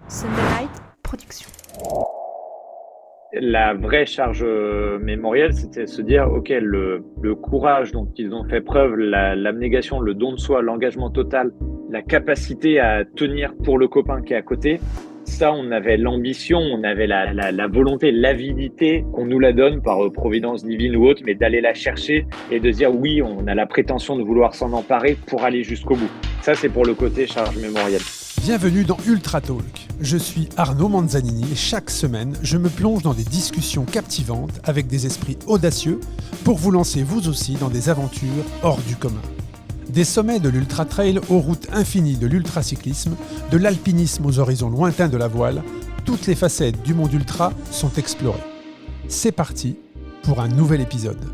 Sunday Night Production. La vraie charge mémorielle, c'était se dire, OK, le courage dont ils ont fait preuve, l'abnégation, le don de soi, l'engagement total, la capacité à tenir pour le copain qui est à côté, ça, on avait l'ambition, on avait la volonté, l'avidité qu'on nous la donne par providence divine ou autre, mais d'aller la chercher et de dire, oui, on a la prétention de vouloir s'en emparer pour aller jusqu'au bout. Ça, c'est pour le côté charge mémorielle. Bienvenue dans Ultra Talk. Je suis Arnaud Manzanini et chaque semaine, je me plonge dans des discussions captivantes avec des esprits audacieux pour vous lancer vous aussi dans des aventures hors du commun. Des sommets de l'ultra trail aux routes infinies de l'ultracyclisme, de l'alpinisme aux horizons lointains de la voile, toutes les facettes du monde ultra sont explorées. C'est parti pour un nouvel épisode.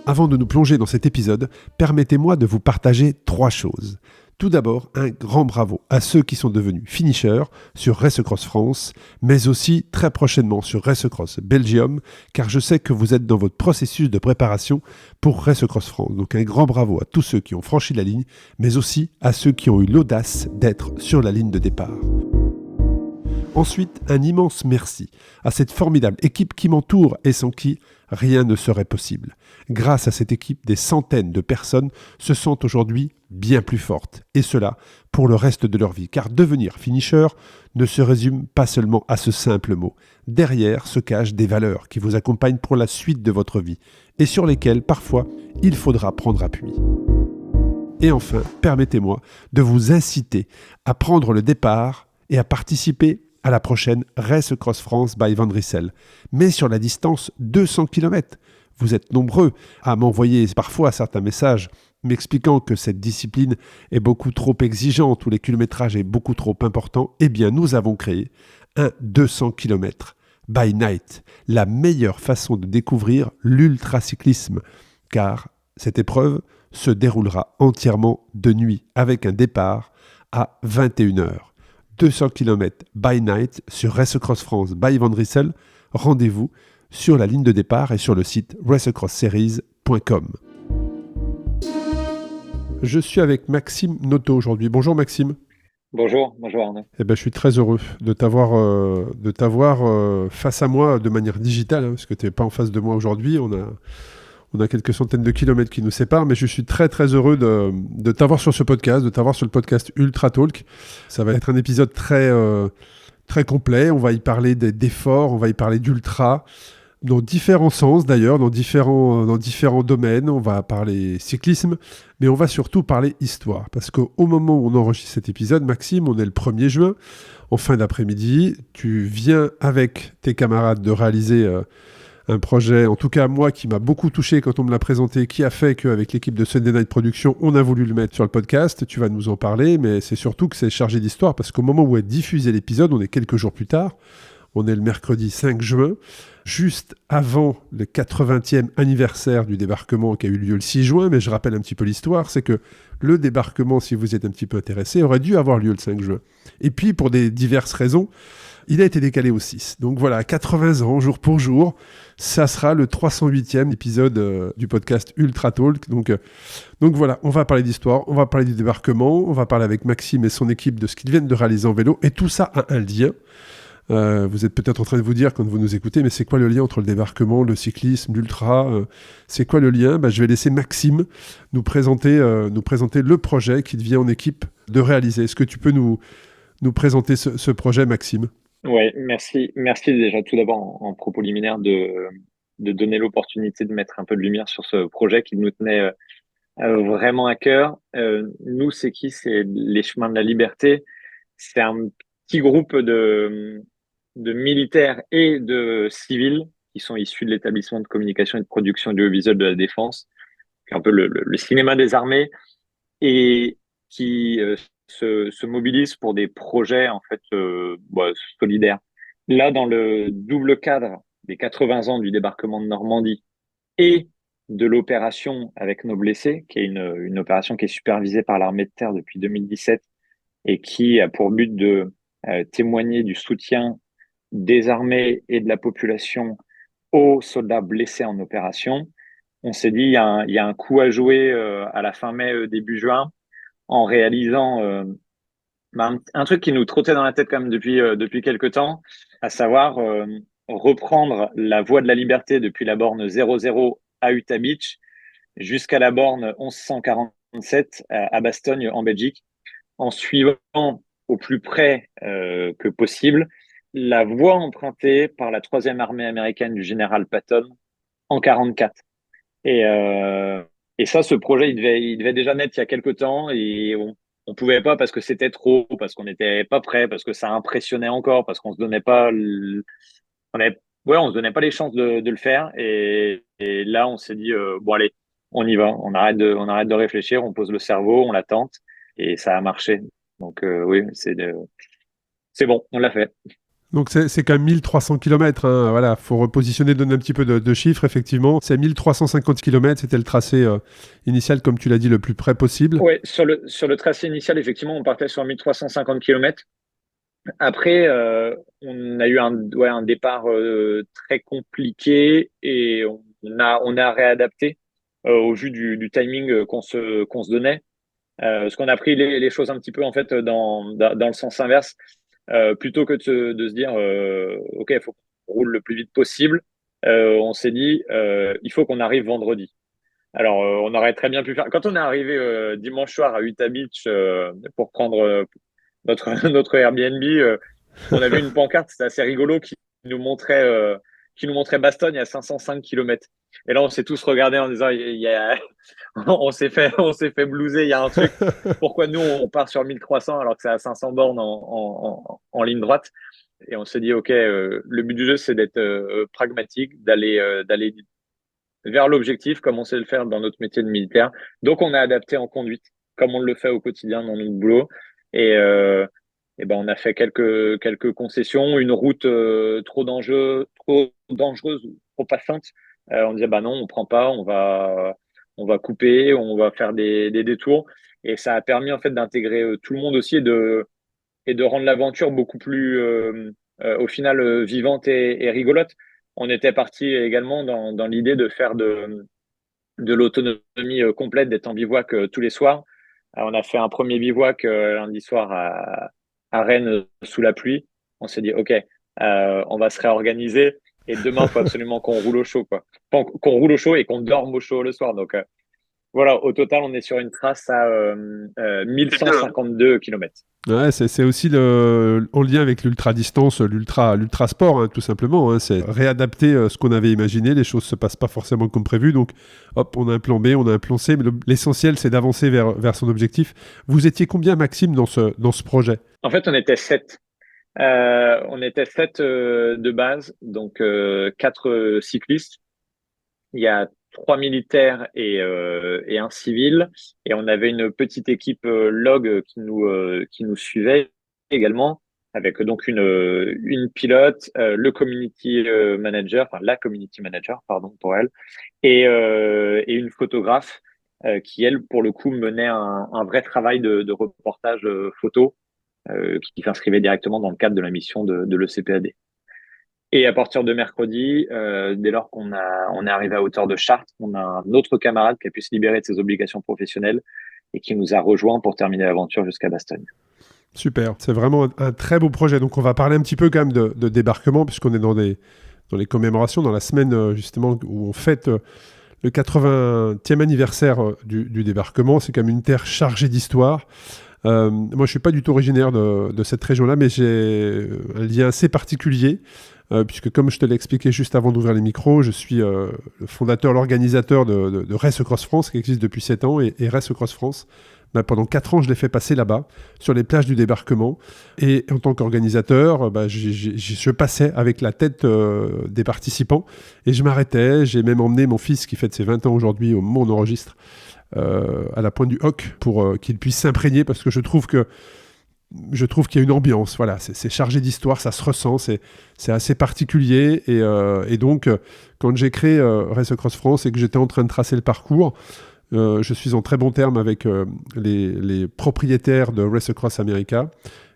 Avant de nous plonger dans cet épisode, permettez-moi de vous partager 3 choses. Tout d'abord, un grand bravo à ceux qui sont devenus finishers sur Race Across France, mais aussi très prochainement sur Race Across Belgium, car je sais que vous êtes dans votre processus de préparation pour Race Across France. Donc un grand bravo à tous ceux qui ont franchi la ligne, mais aussi à ceux qui ont eu l'audace d'être sur la ligne de départ. Ensuite, un immense merci à cette formidable équipe qui m'entoure et sans qui rien ne serait possible. Grâce à cette équipe, des centaines de personnes se sentent aujourd'hui bien plus fortes, et cela pour le reste de leur vie, car devenir finisher ne se résume pas seulement à ce simple mot. Derrière se cachent des valeurs qui vous accompagnent pour la suite de votre vie, et sur lesquelles parfois il faudra prendre appui. Et enfin, permettez-moi de vous inciter à prendre le départ et à participer à la prochaine Race Across France by Van Rissel, mais sur la distance 200 km. Vous êtes nombreux à m'envoyer parfois certains messages m'expliquant que cette discipline est beaucoup trop exigeante ou les kilométrages est beaucoup trop important. Eh bien, nous avons créé un 200 km by night, la meilleure façon de découvrir l'ultracyclisme, car cette épreuve se déroulera entièrement de nuit avec un départ à 21h. 200 km by night sur Race Across France by Van Rissel. Rendez-vous sur la ligne de départ et sur le site racecrossseries.com. Je suis avec Maxime Noto aujourd'hui. Bonjour Maxime. Bonjour Arnaud. Je suis très heureux de t'avoir face à moi de manière digitale, parce que tu n'es pas en face de moi aujourd'hui. On a quelques centaines de kilomètres qui nous séparent, mais je suis très très heureux de t'avoir sur ce podcast, de t'avoir sur le podcast Ultra Talk. Ça va être un épisode très complet. On va y parler d'efforts, on va y parler d'ultra, dans différents sens d'ailleurs, dans différents domaines. On va parler cyclisme, mais on va surtout parler histoire. Parce qu'au moment où on enregistre cet épisode, Maxime, on est le 1er juin, en fin d'après-midi. Tu viens avec tes camarades de réaliser un projet, en tout cas moi, qui m'a beaucoup touché quand on me l'a présenté, qui a fait qu'avec l'équipe de Sunday Night Production, on a voulu le mettre sur le podcast. Tu vas nous en parler, mais c'est surtout que c'est chargé d'histoire, parce qu'au moment où est diffusé l'épisode, on est quelques jours plus tard, on est le mercredi 5 juin, juste avant le 80e anniversaire du débarquement qui a eu lieu le 6 juin, mais je rappelle un petit peu l'histoire, c'est que le débarquement, si vous êtes un petit peu intéressé, aurait dû avoir lieu le 5 juin. Et puis, pour des diverses raisons, il a été décalé au 6. Donc voilà, 80 ans, jour pour jour, ça sera le 308e épisode du podcast Ultra Talk. Donc voilà, on va parler d'histoire, on va parler du débarquement, on va parler avec Maxime et son équipe de ce qu'ils viennent de réaliser en vélo, et tout ça a un lien. Vous êtes peut-être en train de vous dire quand vous nous écoutez, mais c'est quoi le lien entre le débarquement, le cyclisme, l'ultra c'est quoi le lien ? Je vais laisser Maxime nous présenter le projet qu'il vient en équipe de réaliser. Est-ce que tu peux nous présenter ce projet, Maxime ? Ouais, merci déjà tout d'abord en propos liminaire de donner l'opportunité de mettre un peu de lumière sur ce projet qui nous tenait vraiment à cœur. Nous, c'est qui? C'est les Chemins de la Liberté. C'est un petit groupe de militaires et de civils qui sont issus de l'établissement de communication et de production audiovisuelle de la Défense, qui est un peu le cinéma des armées, et qui se mobilisent pour des projets en fait solidaires. Là, dans le double cadre des 80 ans du débarquement de Normandie et de l'opération avec nos blessés, qui est une opération qui est supervisée par l'armée de terre depuis 2017 et qui a pour but de témoigner du soutien des armées et de la population aux soldats blessés en opération. On s'est dit, il y a un coup à jouer à la fin mai, début juin, en réalisant un truc qui nous trottait dans la tête quand même depuis quelques temps, à savoir reprendre la Voie de la Liberté depuis la borne 00 à Utah Beach jusqu'à la borne 1147 à Bastogne en Belgique, en suivant au plus près que possible la voie empruntée par la 3e armée américaine du général Patton en 44. Et ça, ce projet, il devait déjà naître il y a quelques temps et on pouvait pas parce que c'était trop, parce qu'on n'était pas prêt, parce que ça impressionnait encore, parce qu'on se donnait pas, on se donnait pas les chances de le faire. Et là, on s'est dit bon allez, on y va, on arrête de réfléchir, on pose le cerveau, on la tente et ça a marché. Donc oui, c'est bon, on l'a fait. Donc c'est quand même 1300 km, hein. Voilà, faut repositionner, donner un petit peu de chiffres, effectivement. C'est 1350 km, c'était le tracé initial, comme tu l'as dit, le plus près possible. Oui, sur le tracé initial, effectivement, on partait sur 1350 km. Après, on a eu un départ très compliqué et on a réadapté au vu du timing qu'on se donnait. Parce qu'on a pris les choses un petit peu en fait dans le sens inverse. Plutôt que de se dire ok, il faut qu'on roule le plus vite possible, on s'est dit il faut qu'on arrive vendredi. Alors on aurait très bien pu faire. Quand on est arrivé dimanche soir à Utah Beach pour prendre notre Airbnb, on avait une pancarte, c'était assez rigolo, nous montrait qui nous montrait Bastogne à 505 km. Et là, on s'est tous regardés en disant, on s'est fait blouser, il y a un truc. Pourquoi nous, on part sur 1300 alors que c'est à 500 bornes en ligne droite? Et on s'est dit, OK, le but du jeu, c'est d'être pragmatique, d'aller vers l'objectif, comme on sait le faire dans notre métier de militaire. Donc, on a adapté en conduite, comme on le fait au quotidien dans notre boulot. Et ben, on a fait quelques concessions, une route trop dangereuse, trop passante. On disait bah non, on prend pas, on va couper, on va faire des détours. Et ça a permis en fait d'intégrer tout le monde aussi et de rendre l'aventure beaucoup plus au final vivante et rigolote. On était parti également dans l'idée de faire de l'autonomie complète, d'être en bivouac tous les soirs. On a fait un premier bivouac lundi soir à Rennes sous la pluie. On s'est dit, OK, on va se réorganiser et demain, il faut absolument qu'on roule au chaud, quoi. Enfin, qu'on roule au chaud et qu'on dorme au chaud le soir. Donc, voilà, au total, on est sur une trace à 1152 km. Ouais, c'est aussi en lien avec l'ultra-distance, l'ultra-sport, hein, tout simplement. Hein. C'est réadapter ce qu'on avait imaginé. Les choses ne se passent pas forcément comme prévu. Donc, hop, on a un plan B, on a un plan C. Mais l'essentiel, c'est d'avancer vers son objectif. Vous étiez combien, Maxime, dans ce projet? En fait, on était 7. On était 7 de base, donc 4 cyclistes. Il y a 3 militaires et un civil. Et on avait une petite équipe log qui nous suivait également, avec donc une pilote, le community manager, enfin la community manager, pardon pour elle, et une photographe qui, elle, pour le coup, menait un vrai travail de reportage photo qui s'inscrivait directement dans le cadre de la mission de l'ECPAD. Et à partir de mercredi, dès lors qu'on est arrivé à hauteur de Chartres, on a un autre camarade qui a pu se libérer de ses obligations professionnelles et qui nous a rejoints pour terminer l'aventure jusqu'à Bastogne. Super, c'est vraiment un très beau projet. Donc on va parler un petit peu quand même de débarquement, puisqu'on est dans les commémorations, dans la semaine justement où on fête le 80e anniversaire du débarquement. C'est quand même une terre chargée d'histoire. Moi, je ne suis pas du tout originaire de cette région-là, mais j'ai un lien assez particulier, puisque comme je te l'ai expliqué juste avant d'ouvrir les micros, je suis le fondateur, l'organisateur de Race Across France, qui existe depuis 7 ans, et Race Across France, pendant 4 ans, je l'ai fait passer là-bas, sur les plages du débarquement. Et en tant qu'organisateur, je passais avec la tête des participants, et je m'arrêtais. J'ai même emmené mon fils, qui fête ses 20 ans aujourd'hui, au moment où on enregistre, à la pointe du Hoc pour qu'il puisse s'imprégner, parce que je trouve qu'il y a une ambiance. Voilà, c'est chargé d'histoire, ça se ressent, c'est assez particulier. Et donc, quand j'ai créé Race Across France et que j'étais en train de tracer le parcours, je suis en très bon terme avec les propriétaires de Race Across America.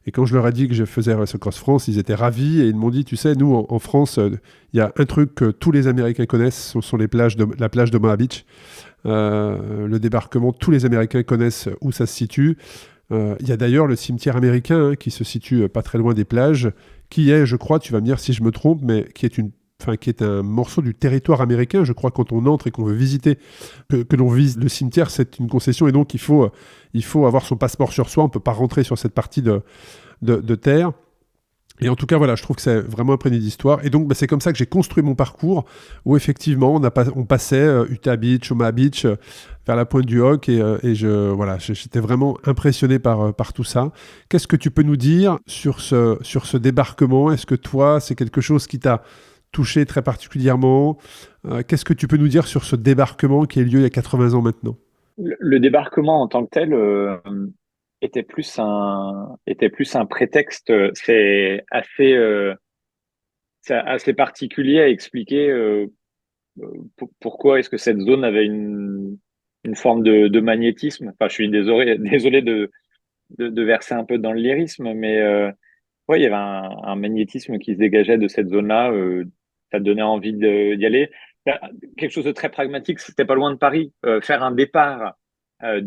Et quand je leur ai dit que je faisais Race Across France, ils étaient ravis et ils m'ont dit, tu sais, nous, en France, il y a un truc que tous les Américains connaissent, ce sont la plage d'Omaha Beach. Le débarquement, tous les Américains connaissent où ça se situe. Il y a d'ailleurs le cimetière américain qui se situe pas très loin des plages, qui est, je crois, tu vas me dire si je me trompe, mais qui est un morceau du territoire américain. Je crois quand on entre et qu'on veut visiter, que l'on visite le cimetière, c'est une concession et donc il faut avoir son passeport sur soi. On ne peut pas rentrer sur cette partie de terre. Et en tout cas, voilà, je trouve que c'est vraiment imprégné d'histoire. Et donc, c'est comme ça que j'ai construit mon parcours, où effectivement, on passait Utah Beach, Omaha Beach, vers la pointe du Hawk, et j'étais vraiment impressionné par tout ça. Qu'est-ce que tu peux nous dire sur ce débarquement ? Est-ce que toi, c'est quelque chose qui t'a touché très particulièrement ? Qu'est-ce que tu peux nous dire sur ce débarquement qui a eu lieu il y a 80 ans maintenant ? Le débarquement en tant que tel était plus un prétexte. C'est assez particulier à expliquer pourquoi est-ce que cette zone avait une forme de magnétisme. Enfin, je suis désolé de verser un peu dans le lyrisme, mais ouais, il y avait un magnétisme qui se dégageait de cette zone-là. Ça donnait envie d'y aller. Quelque chose de très pragmatique, c'était pas loin de Paris. Faire un départ d'un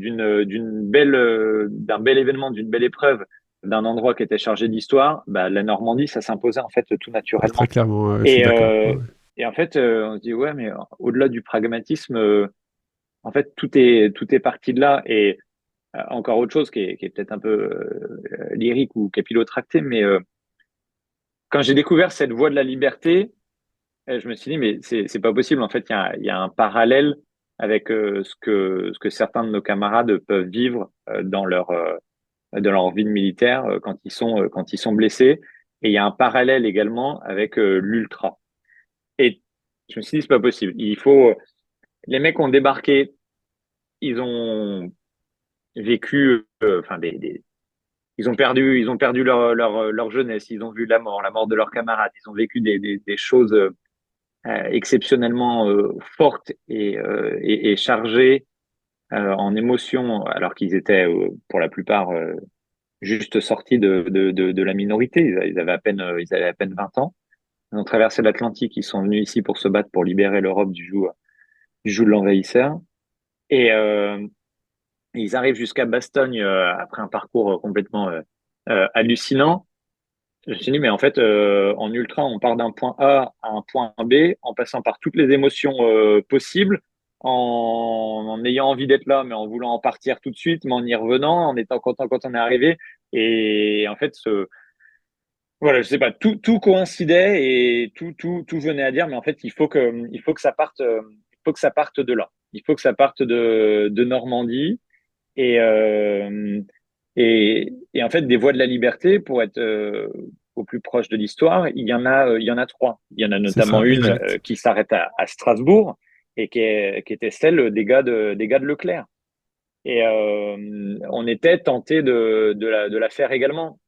bel événement, d'une belle épreuve, d'un endroit qui était chargé d'histoire, la Normandie, ça s'imposait en fait tout naturellement. Très clairement, je suis d'accord. Ouais. Et en fait, on se dit ouais, mais au-delà du pragmatisme, en fait, tout est parti de là. Et encore autre chose qui est peut-être un peu lyrique ou capillotracté, mais quand j'ai découvert cette voie de la liberté, je me suis dit mais c'est pas possible. En fait, il y a un parallèle avec ce que certains de nos camarades peuvent vivre dans leur vie de militaire quand ils sont blessés. Et il y a un parallèle également avec l'ultra. Et je me suis dit c'est pas possible. Les mecs ont débarqué, ils ont vécu, ils ont perdu leur jeunesse, ils ont vu la mort de leurs camarades, ils ont vécu des choses exceptionnellement fortes et chargées en émotions, alors qu'ils étaient pour la plupart juste sortis de la minorité. Ils avaient à peine 20 ans. Ils ont traversé l'Atlantique, ils sont venus ici pour se battre pour libérer l'Europe du joug de l'envahisseur. Et ils arrivent jusqu'à Bastogne après un parcours complètement hallucinant. Je me suis dit, mais en fait, en ultra, on part d'un point A à un point B, en passant par toutes les émotions possibles, en ayant envie d'être là, mais en voulant en partir tout de suite, mais en y revenant, en étant content quand on est arrivé. Et en fait, voilà, je sais pas, tout coïncidait et tout venait à dire, mais en fait, il faut que ça parte de là. Il faut que ça parte de Normandie. Et, et en fait, des voies de la liberté, pour être au plus proche de l'histoire, il y en a trois. Il y en a notamment une qui s'arrête à Strasbourg et qui était celle des gars de Leclerc. Et on était tenté de la faire également,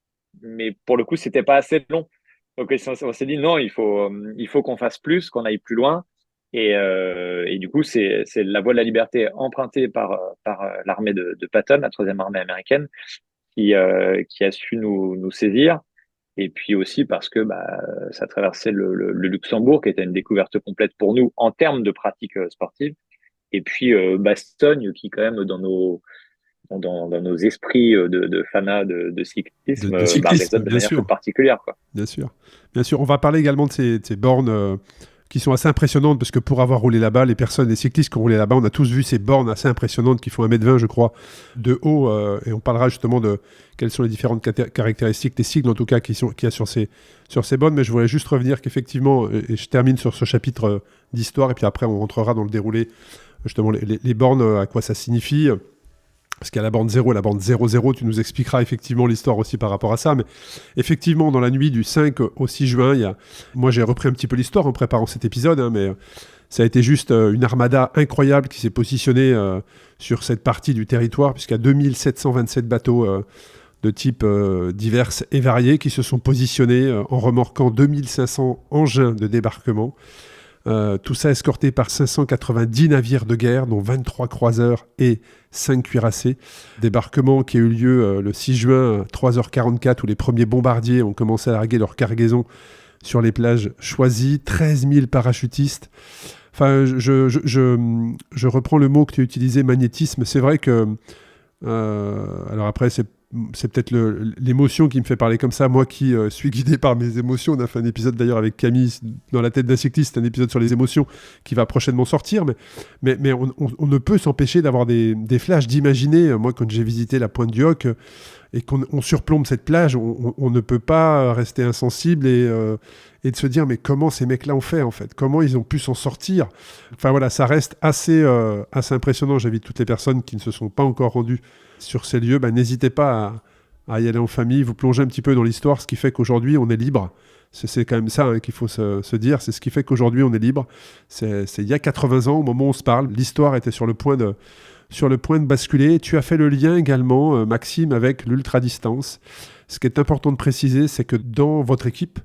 mais pour le coup, c'était pas assez long. Donc on s'est dit non, il faut qu'on fasse plus, qu'on aille plus loin. Et du coup, c'est la voie de la liberté empruntée par l'armée de Patton, la troisième armée américaine, qui a su nous saisir. Et puis aussi parce que ça traversait le Luxembourg, qui était une découverte complète pour nous en termes de pratiques sportives. Et puis Bastogne, qui quand même dans nos esprits de fanas de cyclisme, résonne de manière toute particulière, quoi. Bien sûr. On va parler également de ces bornes qui sont assez impressionnantes, parce que pour avoir roulé là-bas, les cyclistes qui ont roulé là-bas, on a tous vu ces bornes assez impressionnantes qui font 1m20, je crois, de haut, et on parlera justement de quelles sont les différentes caractéristiques des cycles, en tout cas, qu'il y a sur ces bornes. Mais je voulais juste revenir qu'effectivement, et je termine sur ce chapitre d'histoire, et puis après on rentrera dans le déroulé, justement, les bornes, à quoi ça signifie. Parce qu'il y a la borne 0 et la borne 00, tu nous expliqueras effectivement l'histoire aussi par rapport à ça. Mais effectivement, dans la nuit du 5 au 6 juin, moi j'ai repris un petit peu l'histoire en préparant cet épisode, mais ça a été juste une armada incroyable qui s'est positionnée sur cette partie du territoire, puisqu'il y a 2727 bateaux de types divers et variés qui se sont positionnés en remorquant 2500 engins de débarquement. Tout ça escorté par 590 navires de guerre, dont 23 croiseurs et 5 cuirassés. Débarquement qui a eu lieu le 6 juin à 3h44, où les premiers bombardiers ont commencé à larguer leur cargaison sur les plages choisies. 13 000 parachutistes. Enfin, je reprends le mot que tu as utilisé, magnétisme. C'est vrai que... alors après, c'est peut-être l'émotion qui me fait parler comme ça. Moi qui suis guidé par mes émotions, on a fait un épisode d'ailleurs avec Camille dans la tête d'un cycliste, un épisode sur les émotions qui va prochainement sortir, mais on ne peut s'empêcher d'avoir des flashs, d'imaginer, moi quand j'ai visité la Pointe du Hoc, et qu'on surplombe cette plage, on ne peut pas rester insensible et de se dire mais comment ces mecs-là ont fait en fait, comment ils ont pu s'en sortir. Enfin voilà, ça reste assez impressionnant. J'invite toutes les personnes qui ne se sont pas encore rendues sur ces lieux, n'hésitez pas à y aller en famille, vous plongez un petit peu dans l'histoire, ce qui fait qu'aujourd'hui on est libre. C'est quand même ça qu'il faut se dire, c'est ce qui fait qu'aujourd'hui on est libre. C'est il y a 80 ans, au moment où on se parle, l'histoire était sur le point de basculer. Tu as fait le lien également, Maxime, avec l'ultra-distance. Ce qui est important de préciser, c'est que dans votre équipe,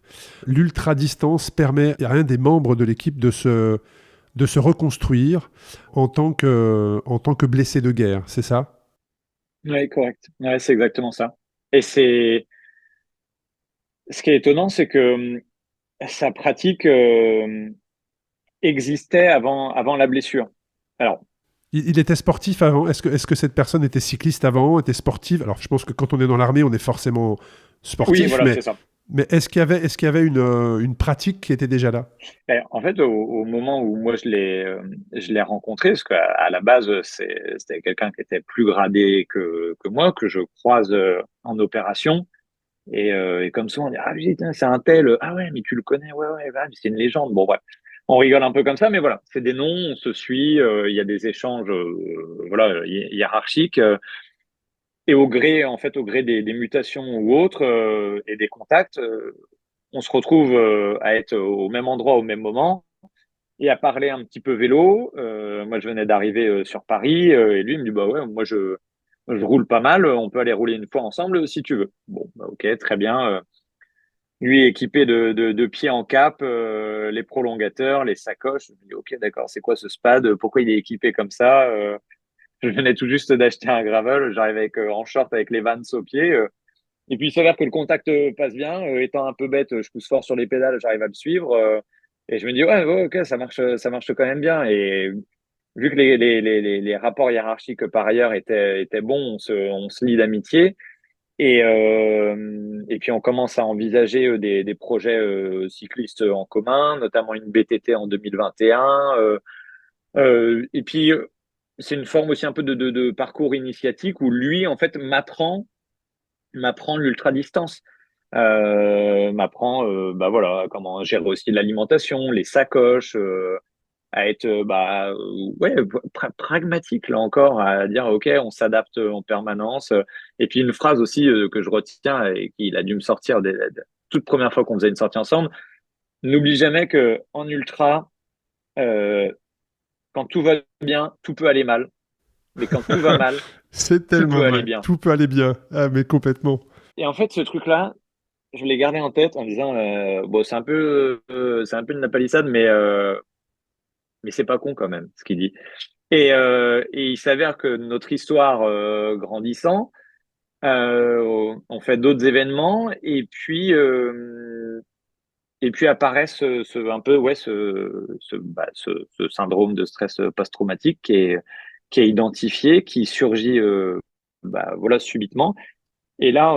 l'ultra-distance permet à un des membres de l'équipe de se reconstruire en tant que blessé de guerre, c'est ça ? Oui, correct. Ouais, c'est exactement ça. Et ce qui est étonnant, c'est que sa pratique existait avant la blessure. Alors, Il était sportif avant. Est-ce que cette personne était cycliste avant, était sportive? Alors, je pense que quand on est dans l'armée, on est forcément oui, sportif, voilà, c'est ça. mais est-ce qu'il y avait une pratique qui était déjà là? Et en fait, au moment où moi je l'ai rencontré, parce qu'à la base, c'était quelqu'un qui était plus gradé que moi, que je croise en opération. Et comme ça, on dit, ah putain, c'est un tel, ah ouais, mais tu le connais, ouais, ouais, ouais, c'est une légende. Bon, bref, on rigole un peu comme ça, mais voilà, c'est des noms, on se suit, il y a des échanges, voilà, hiérarchiques, et au gré des mutations ou autres, et des contacts, on se retrouve à être au même endroit au même moment et à parler un petit peu vélo. Moi, je venais d'arriver sur Paris, et lui il me dit, bah ouais, moi je roule pas mal, on peut aller rouler une fois ensemble si tu veux. Bon, bah, ok, très bien. Lui équipé de pieds en cap, les prolongateurs, les sacoches. Je me dis, ok, d'accord, c'est quoi ce SPAD? Pourquoi il est équipé comme ça? Je venais tout juste d'acheter un gravel, j'arrive en short avec les Vans aux pieds. Et puis il s'avère que le contact passe bien. Étant un peu bête, je pousse fort sur les pédales, j'arrive à le suivre. Et je me dis, ouais, ouais, ok, ça marche quand même bien. Et vu que les rapports hiérarchiques par ailleurs étaient bons, on se lie d'amitié. Et puis on commence à envisager des projets cyclistes en commun, notamment une BTT en 2021. Et puis c'est une forme aussi un peu de parcours initiatique où lui en fait m'apprend l'ultra distance, m'apprend bah voilà comment gérer aussi l'alimentation, les sacoches. À être ouais, pragmatique là encore, à dire ok, on s'adapte en permanence. Et puis une phrase aussi que je retiens et qu'il a dû me sortir toute première fois qu'on faisait une sortie ensemble: n'oublie jamais que en ultra, euh, quand tout va bien, tout peut aller mal, mais quand tout va mal, C'est tout tellement peut aller vrai. bien. Tout peut aller bien. Ah, mais complètement. Et en fait, ce truc-là, je l'ai gardé en tête en disant bon, c'est un peu une lapalissade, mais c'est pas con quand même ce qu'il dit. Et il s'avère que notre histoire grandissant, on fait d'autres événements et puis apparaît un peu ouais ce syndrome de stress post-traumatique qui est identifié, qui surgit voilà subitement. Et là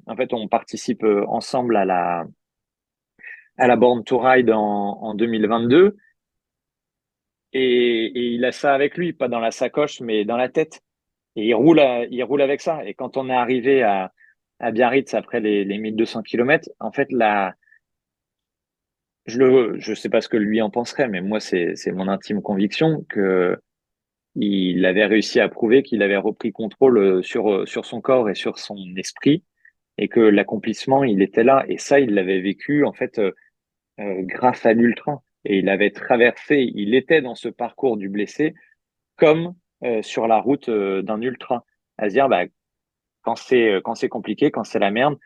en fait on participe ensemble à la Born to Ride en 2022. Et il a ça avec lui, pas dans la sacoche, mais dans la tête. Et il roule avec ça. Et quand on est arrivé à Biarritz après les 1200 kilomètres, en fait, là, je sais pas ce que lui en penserait, mais moi, c'est mon intime conviction que il avait réussi à prouver qu'il avait repris contrôle sur son corps et sur son esprit, et que l'accomplissement, il était là. Et ça, il l'avait vécu, en fait, grâce à l'ultra. Et il avait traversé, il était dans ce parcours du blessé comme sur la route d'un ultra. À se dire, bah, quand c'est compliqué, quand c'est la merde,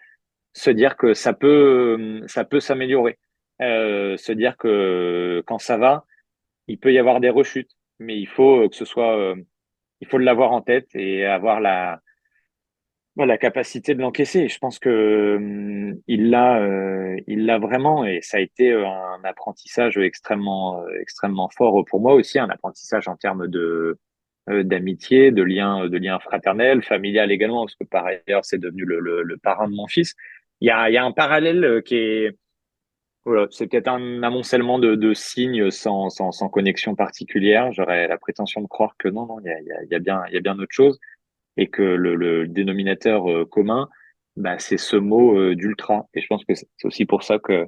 se dire que ça peut s'améliorer. Se dire que quand ça va, il peut y avoir des rechutes, mais il faut que ce soit, il faut l'avoir en tête et avoir la capacité de l'encaisser. Et je pense que il l'a vraiment, et ça a été un apprentissage extrêmement, extrêmement fort pour moi aussi, un apprentissage en termes de d'amitié, de liens fraternels, familial également, parce que par ailleurs, c'est devenu le parrain de mon fils. Il y a un parallèle qui est, voilà, c'est peut-être un amoncellement de signes sans connexion particulière. J'aurais la prétention de croire que non, il y a bien autre chose et que le dénominateur commun, bah, c'est ce mot d'ultra. Et je pense que c'est aussi pour ça que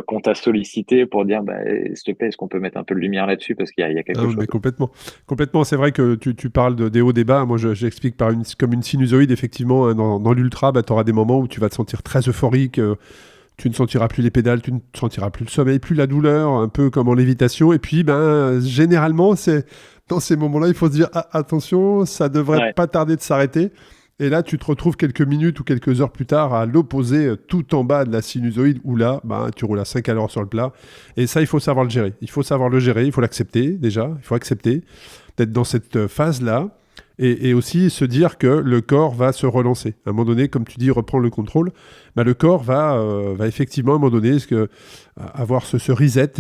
qu'on t'a sollicité pour dire, bah, s'il te plaît, est-ce qu'on peut mettre un peu de lumière là-dessus parce qu'il y a Ah, quelque chose. mais complètement. Complètement, c'est vrai que tu parles des hauts, des bas. Moi, j'explique comme une sinusoïde, effectivement. Hein, dans l'ultra, bah, tu auras des moments où tu vas te sentir très euphorique. Tu ne sentiras plus les pédales, tu ne sentiras plus le sommeil, plus la douleur, un peu comme en lévitation. Et puis, ben, généralement, c'est dans ces moments-là, il faut se dire, ah, attention, ça devrait Ouais. pas tarder de s'arrêter. Et là, tu te retrouves quelques minutes ou quelques heures plus tard à l'opposé, tout en bas de la sinusoïde, où là, ben, tu roules à 5 à l'heure sur le plat. Et ça, il faut savoir le gérer. Il faut savoir le gérer, il faut l'accepter déjà. Il faut accepter d'être dans cette phase-là. Et aussi se dire que le corps va se relancer. À un moment donné, comme tu dis, reprendre le contrôle, bah, le corps va effectivement, à un moment donné, avoir ce reset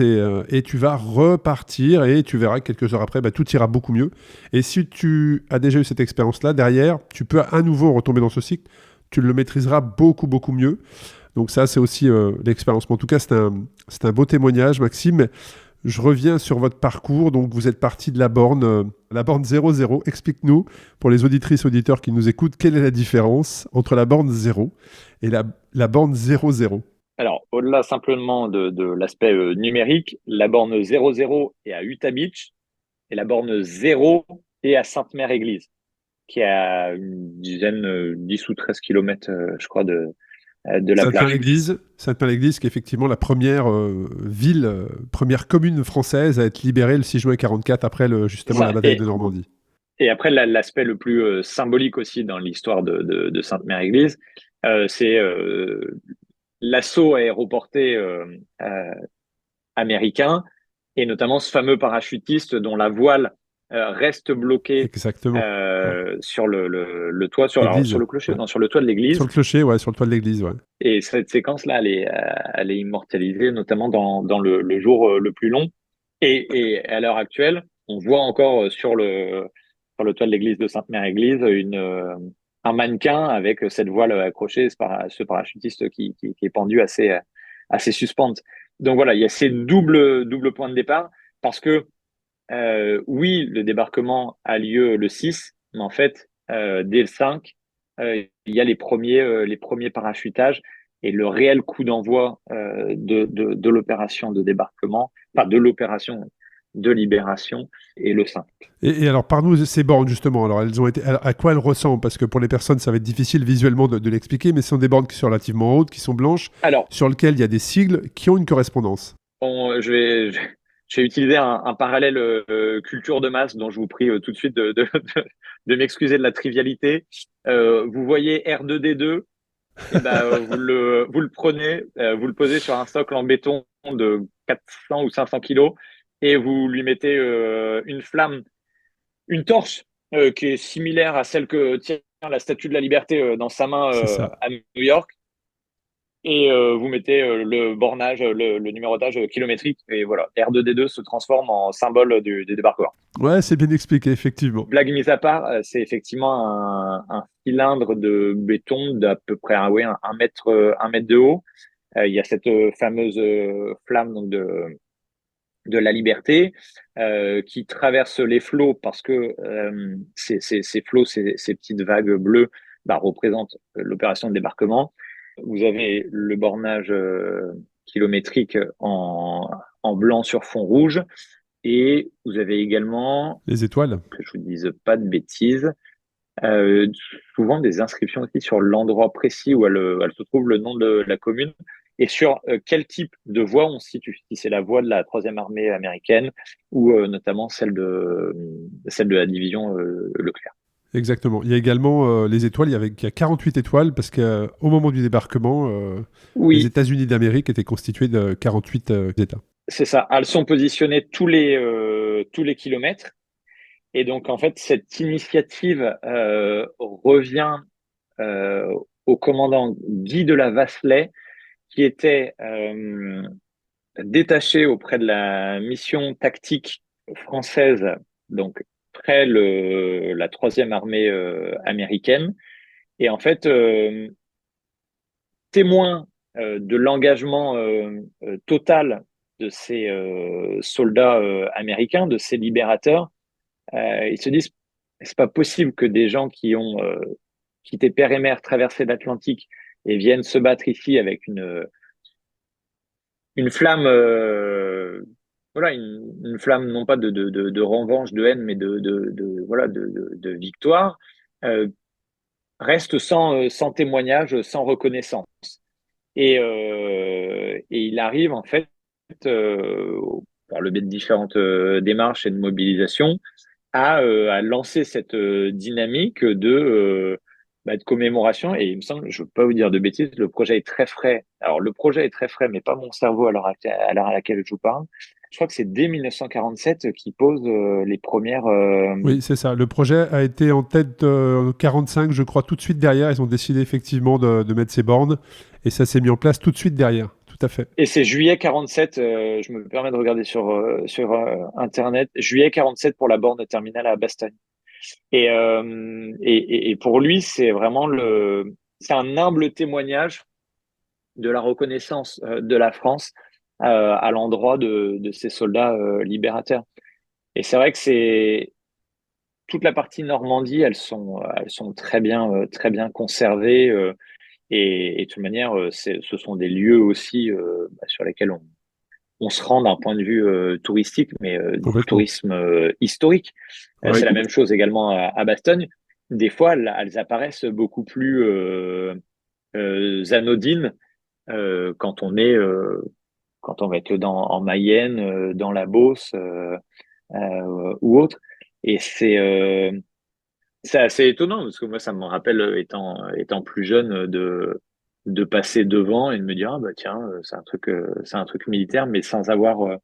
et tu vas repartir et tu verras que quelques heures après, bah, tout ira beaucoup mieux. Et si tu as déjà eu cette expérience-là, derrière, tu peux à nouveau retomber dans ce cycle, tu le maîtriseras beaucoup, beaucoup mieux. Donc ça, c'est aussi l'expérience. Mais en tout cas, c'est un beau témoignage, Maxime. Je reviens sur votre parcours. Donc, vous êtes parti de la borne 00. Explique-nous, pour les auditrices et auditeurs qui nous écoutent, quelle est la différence entre la borne 0 et la borne 00? Alors, au-delà simplement de l'aspect numérique, la borne 00 est à Utah Beach et la borne 0 est à Sainte-Mère-Église, qui est à une dizaine, 10 ou 13 kilomètres, je crois, de la plage. Sainte-Mère-l'Église, qui est effectivement la première ville, première commune française à être libérée le 6 juin 1944 après justement la Ça. bataille de Normandie. Et après, l'aspect le plus symbolique aussi dans l'histoire de Sainte-Mère-Église, c'est l'assaut aéroporté américain et notamment ce fameux parachutiste dont la voile reste bloquée Exactement. Ouais. sur le toit, sur L'église. le clocher, Ouais. non, sur le toit de l'église. Sur le clocher, ouais, sur le toit de l'église. Ouais. Et cette séquence-là, elle est immortalisée, notamment dans le jour le plus long. Et à l'heure actuelle, on voit encore sur le toit de l'église de Sainte-Mère-Église un mannequin avec cette voile accrochée, ce parachutiste qui est pendu assez suspente. Donc voilà, il y a ces double points de départ parce que oui, le débarquement a lieu le 6, mais en fait, dès le 5, il y a les premiers parachutages et le réel coup d'envoi de l'opération de débarquement, enfin de l'opération de libération, et le 5. Et alors, par-nous, ces bornes, justement, alors elles ont été, à quoi elles ressemblent? Parce que pour les personnes, ça va être difficile visuellement de l'expliquer, mais ce sont des bornes qui sont relativement hautes, qui sont blanches, Alors, sur lesquelles il y a des sigles qui ont une correspondance. je vais utiliser un parallèle culture de masse dont je vous prie tout de suite de m'excuser de la trivialité. Vous voyez R2D2, et ben, vous le prenez, vous le posez sur un socle en béton de 400 ou 500 kilos et vous lui mettez une flamme, une torche qui est similaire à celle que tient la Statue de la Liberté dans sa main C'est ça. à New York. Et vous mettez le bornage, le numérotage kilométrique. Et voilà, R2D2 se transforme en symbole du débarquement. Ouais, c'est bien expliqué, effectivement. Blague mise à part, c'est effectivement un cylindre de béton d'à peu près un mètre de haut. Il y a cette fameuse flamme donc de la liberté qui traverse les flots parce que ces flots, ces petites vagues bleues, bah, représentent l'opération de débarquement. Vous avez le bornage kilométrique en blanc sur fond rouge et vous avez également, Les étoiles. que je vous dise pas de bêtises, euh, souvent des inscriptions aussi sur l'endroit précis où elle se trouve, le nom de la commune, et sur quel type de voie on se situe, si c'est la voie de la troisième armée américaine ou notamment celle de la division Leclerc. Exactement. Il y a également les étoiles. Il y a 48 étoiles parce qu'au moment du débarquement, les Oui, États-Unis d'Amérique étaient constitués de 48 États. c'est ça. Elles sont positionnées tous les kilomètres. Et donc, en fait, cette initiative revient au commandant Guy de la Vasselet, qui était détaché auprès de la mission tactique française, donc près la troisième armée américaine. Et en fait, témoin de l'engagement total de ces soldats américains, de ces libérateurs, ils se disent, c'est pas possible que des gens qui ont quitté père et mère, traversé l'Atlantique et viennent se battre ici avec une flamme, voilà, une flamme non pas de revanche, de haine, mais voilà, de victoire, euh, reste sans témoignage, sans reconnaissance. Et il arrive en fait, par le biais de différentes démarches et de mobilisation, à lancer cette dynamique de commémoration. Et il me semble, je ne veux pas vous dire de bêtises, le projet est très frais. Alors, le projet est très frais, mais pas mon cerveau à l'heure à laquelle je vous parle. Je crois que c'est dès 1947 qui pose les premières. Oui, c'est ça. Le projet a été en tête 45, je crois, tout de suite derrière. Ils ont décidé effectivement de mettre ces bornes et ça s'est mis en place tout de suite derrière. Tout à fait. Et c'est juillet 47, je me permets de regarder sur Internet, juillet 47 pour la borne terminale à Bastogne. Et pour lui, c'est un humble témoignage de la reconnaissance de la France à l'endroit de ces soldats libérateurs. Et c'est vrai que c'est toute la partie Normandie, elles sont très bien conservées. Et de toute manière, ce sont des lieux aussi sur lesquels on se rend d'un point de vue touristique, mais du Complètement. tourisme historique. Ouais. C'est la même chose également à Bastogne. Des fois, elles apparaissent beaucoup plus anodines quand quand on va être en Mayenne, dans la Beauce ou autre. Et c'est assez étonnant parce que moi, ça me rappelle, étant plus jeune, de passer devant et de me dire, ah bah tiens, c'est un truc militaire, mais sans avoir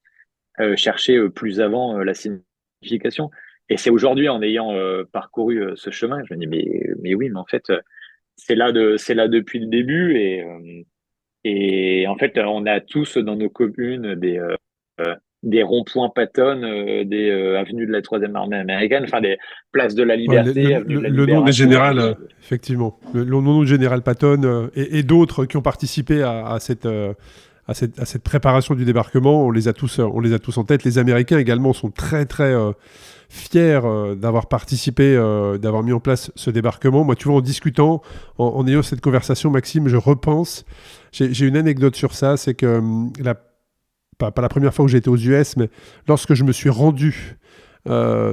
cherché plus avant la signification. Et c'est aujourd'hui, en ayant parcouru ce chemin, je me dis, mais oui, mais en fait, c'est là depuis le début. Et en fait, on a tous dans nos communes des ronds-points Patton, des avenues de la Troisième Armée américaine, enfin des places de la Ouais, Liberté, avenue de la le nom des Libération. générales, effectivement. Le nom du général Patton et d'autres qui ont participé à cette préparation du débarquement, on les a tous en tête. Les Américains également sont très très fiers d'avoir participé, d'avoir mis en place ce débarquement. Moi, tu vois, en discutant, en ayant cette conversation, Maxime, je repense. J'ai une anecdote sur ça, c'est que pas la première fois où j'étais aux US, mais lorsque je me suis rendu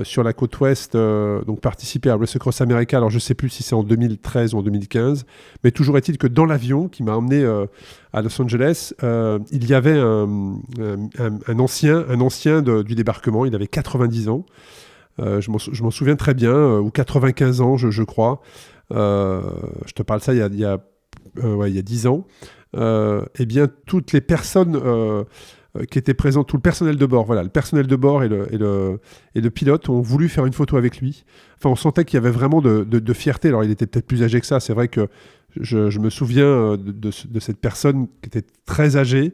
sur la côte ouest, donc participer à Race Across America. Alors je ne sais plus si c'est en 2013 ou en 2015, mais toujours est-il que dans l'avion qui m'a emmené à Los Angeles, il y avait un ancien du débarquement, il avait 90 ans, je m'en souviens très bien, ou 95 ans je crois. Je te parle ça il y a 10 ans. Eh bien, toutes les personnes qui étaient présentes, tout le personnel de bord, voilà, le personnel de bord et le pilote ont voulu faire une photo avec lui. Enfin, on sentait qu'il y avait vraiment de fierté. Alors, il était peut-être plus âgé que ça. C'est vrai que je me souviens de cette personne qui était très âgée,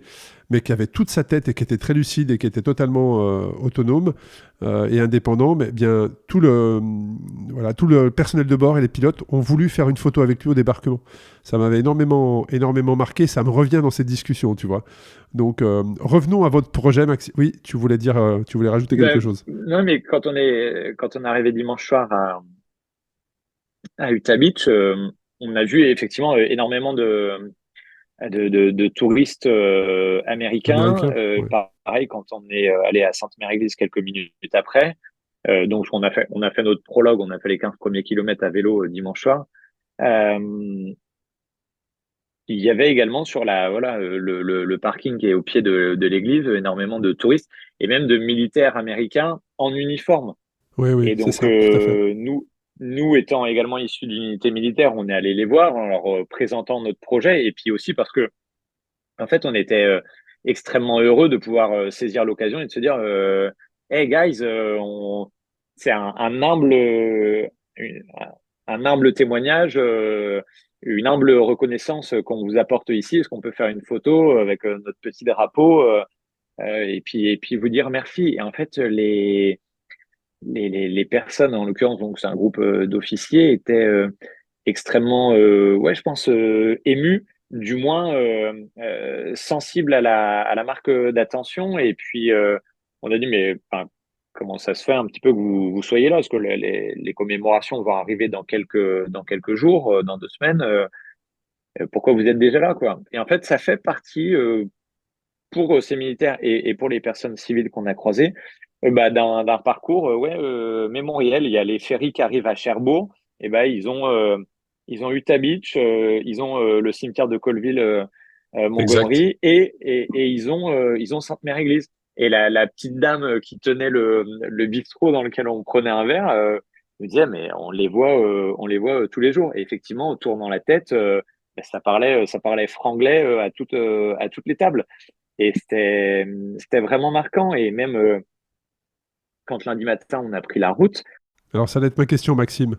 mais qui avait toute sa tête et qui était très lucide et qui était totalement autonome et indépendant. Mais bien, tout le personnel de bord et les pilotes ont voulu faire une photo avec lui au débarquement. Ça m'avait énormément marqué. Ça me revient dans cette discussion, tu vois. Donc, revenons à votre projet, Maxime. Oui, tu voulais rajouter quelque chose. Non, mais quand on est arrivé dimanche soir à Utah Beach, on a vu effectivement énormément de touristes américains. Américain, ouais. Pareil, quand on est allé à Sainte-Mère-Église quelques minutes après. Donc, on a fait notre prologue, on a fait les 15 premiers kilomètres à vélo dimanche soir. Euh, il y avait également sur le parking qui est au pied de l'église énormément de touristes et même de militaires américains en uniforme. Oui, oui, Et c'est donc, ça, tout à fait. nous étant également issus d'unités militaires, on est allé les voir en leur présentant notre projet. Et puis aussi parce que, en fait, on était extrêmement heureux de pouvoir saisir l'occasion et de se dire, hey guys, c'est un humble, un humble témoignage, une humble reconnaissance qu'on vous apporte ici. Est-ce qu'on peut faire une photo avec notre petit drapeau et puis vous dire merci. Et en fait, les personnes, en l'occurrence, donc c'est un groupe d'officiers, étaient extrêmement, ouais, je pense, émus, du moins sensibles à la marque d'attention. Et puis, on a dit, mais enfin, comment ça se fait un petit peu que vous soyez là? Parce que les commémorations vont arriver dans quelques jours, dans 2 semaines. Pourquoi vous êtes déjà là, quoi? Et en fait, ça fait partie, pour ces militaires et pour les personnes civiles qu'on a croisées, bah, d'un parcours ouais, mémoriel. Il y a les ferries qui arrivent à Cherbourg, et bah, ils ont Utah Beach, ils ont le cimetière de Colville, Exact. Montgomery, et ils ont Sainte-Mère-Église. Et la petite dame qui tenait le bistrot dans lequel on prenait un verre me disait, mais on les voit tous les jours. Et effectivement, en tournant la tête, bah, ça parlait franglais à toutes les tables. Et c'était vraiment marquant. Et même quand lundi matin, on a pris la route. Alors, ça va être ma question, Maxime.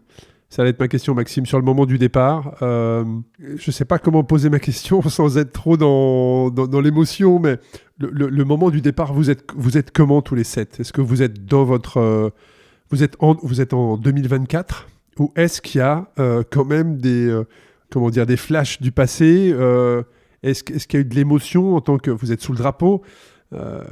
Ça va être ma question, Maxime, sur le moment du départ. Je ne sais pas comment poser ma question sans être trop dans l'émotion, mais le moment du départ, vous êtes comment tous les 7? Est-ce que vous êtes dans votre... vous êtes en 2024? Ou est-ce qu'il y a quand même comment dire, des flashs du passé? Est-ce qu'il y a eu de l'émotion en tant que vous êtes sous le drapeau? Euh,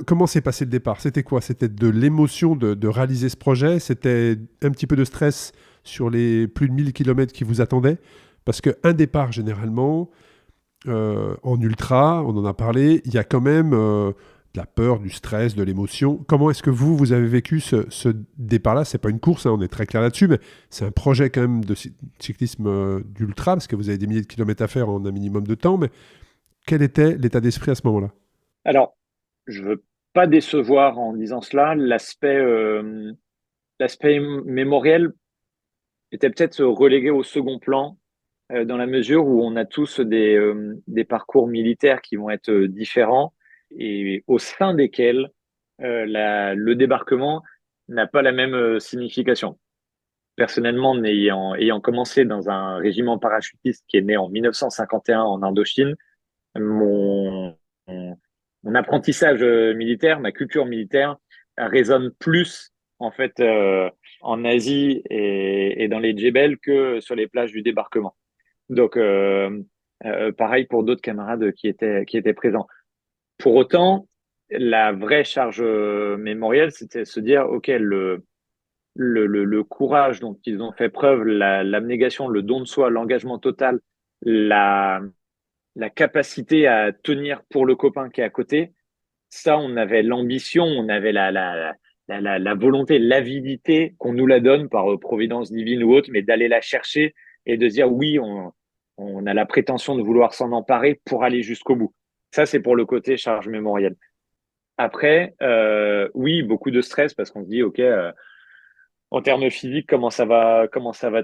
Comment s'est passé le départ? C'était quoi? C'était de l'émotion de réaliser ce projet? C'était un petit peu de stress sur les plus de 1000 kilomètres qui vous attendaient? Parce qu'un départ, généralement, en ultra, on en a parlé, il y a quand même de la peur, du stress, de l'émotion. Comment est-ce que vous avez vécu ce départ-là? C'est pas une course, hein, on est très clair là-dessus, mais c'est un projet quand même de cyclisme d'ultra, parce que vous avez des milliers de kilomètres à faire en un minimum de temps, mais quel était l'état d'esprit à ce moment-là? Alors, je veux pas décevoir en disant cela. L'aspect mémoriel était peut-être relégué au second plan, dans la mesure où on a tous des parcours militaires qui vont être différents, et au sein desquels le débarquement n'a pas la même signification. Personnellement, ayant commencé dans un régiment parachutiste qui est né en 1951 en Indochine, mon, mon, mon apprentissage militaire, ma culture militaire résonne plus en fait en Asie et dans les djebels que sur les plages du débarquement. Donc, pareil pour d'autres camarades qui étaient présents. Pour autant, la vraie charge mémorielle, c'était se dire, OK, le courage dont ils ont fait preuve, l'abnégation, le don de soi, l'engagement total, la capacité à tenir pour le copain qui est à côté, ça, on avait l'ambition, on avait la volonté, l'avidité qu'on nous la donne par providence divine ou autre, mais d'aller la chercher et de dire oui, on a la prétention de vouloir s'en emparer pour aller jusqu'au bout. Ça, c'est pour le côté charge mémorielle. Après, oui, beaucoup de stress parce qu'on se dit, OK, en termes physiques, comment ça va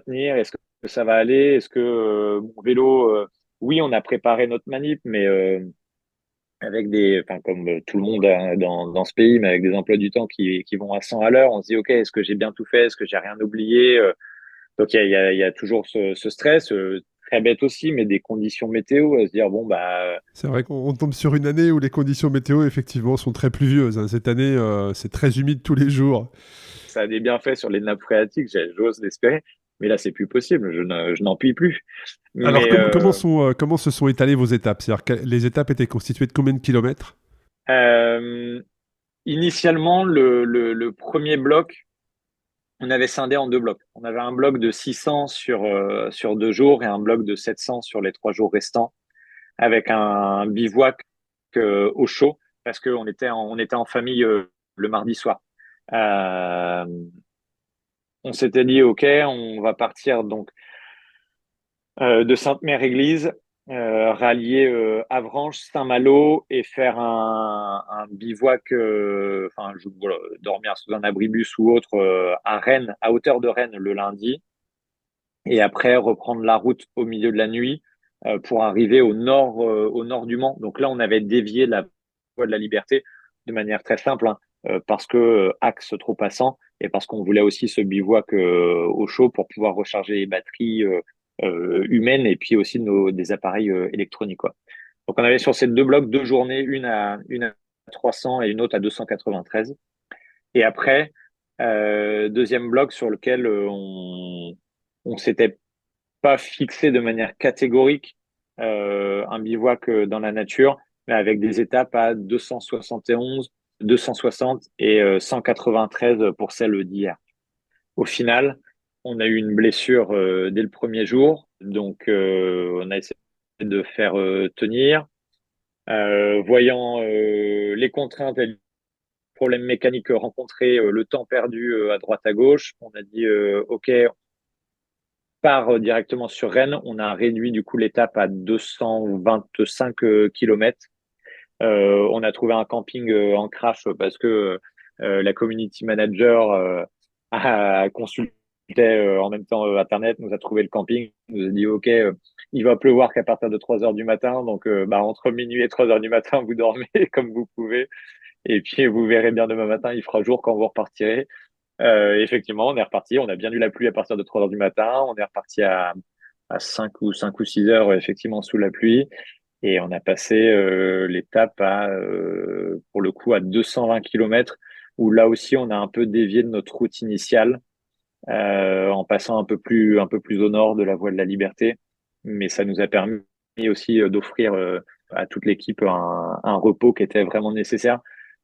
tenir? Est-ce que ça va aller? Est-ce que mon vélo, oui, on a préparé notre manip, mais avec enfin, comme tout le monde dans ce pays, mais avec des emplois du temps qui vont à 100 à l'heure, on se dit, OK, est-ce que j'ai bien tout fait? Est-ce que j'ai rien oublié? Donc, il y a toujours ce stress, très bête aussi, mais des conditions météo, à se dire, bon, bah, C'est vrai qu'on tombe sur une année où les conditions météo, effectivement, sont très pluvieuses, hein. Cette année, c'est très humide tous les jours. ça a des bienfaits sur les nappes phréatiques, j'ose l'espérer, mais là, c'est plus possible, je n'en puis plus. Alors, Mais comment se sont étalées vos étapes? C'est-à-dire que les étapes étaient constituées de combien de kilomètres? euh, initialement, le premier bloc, on avait scindé en deux blocs. On avait un bloc de 600 sur 2 jours et un bloc de 700 sur les 3 jours restants, avec un bivouac au chaud, parce qu'on était en famille le mardi soir. Euh, on s'était dit, OK, on va partir donc de Sainte-Mère-Église, rallier Avranches, Saint-Malo et faire un bivouac, enfin, voilà, dormir sous un abribus ou autre à Rennes, à hauteur de Rennes le lundi, et après reprendre la route au milieu de la nuit pour arriver au nord du Mans. Donc là, on avait dévié la voie de la Liberté de manière très simple, hein, parce que axe trop passant et parce qu'on voulait aussi ce bivouac au chaud pour pouvoir recharger les batteries humaines et puis aussi des appareils électroniques, quoi. Donc on avait sur ces deux blocs 2 journées, une à 300 et une autre à 293. Et après, Deuxième bloc sur lequel on s'était pas fixé de manière catégorique un bivouac dans la nature, mais avec des étapes à 271, 260 et 193 pour celle d'hier. Au final, on a eu une blessure dès le premier jour, donc on a essayé de faire tenir. Voyant les contraintes et les problèmes mécaniques rencontrés, le temps perdu à droite à gauche, on a dit OK, part directement sur Rennes. On a réduit du coup l'étape à 225 km. On a trouvé un camping en crash parce que la community manager a consulté en même temps Internet, nous a trouvé le camping, nous a dit OK, il va pleuvoir qu'à partir de 3 heures du matin, donc entre minuit et 3 heures du matin, vous dormez comme vous pouvez, et puis vous verrez bien demain matin, il fera jour quand vous repartirez. Effectivement, on est reparti. On a bien eu la pluie à partir de 3 heures du matin. On est reparti à 5 ou 6 heures, effectivement, sous la pluie. Et on a passé l'étape pour le coup, à 220 km, où là aussi, on a un peu dévié de notre route initiale, en passant un peu plus au nord de la Voie de la Liberté. Mais ça nous a permis aussi d'offrir à toute l'équipe un repos qui était vraiment nécessaire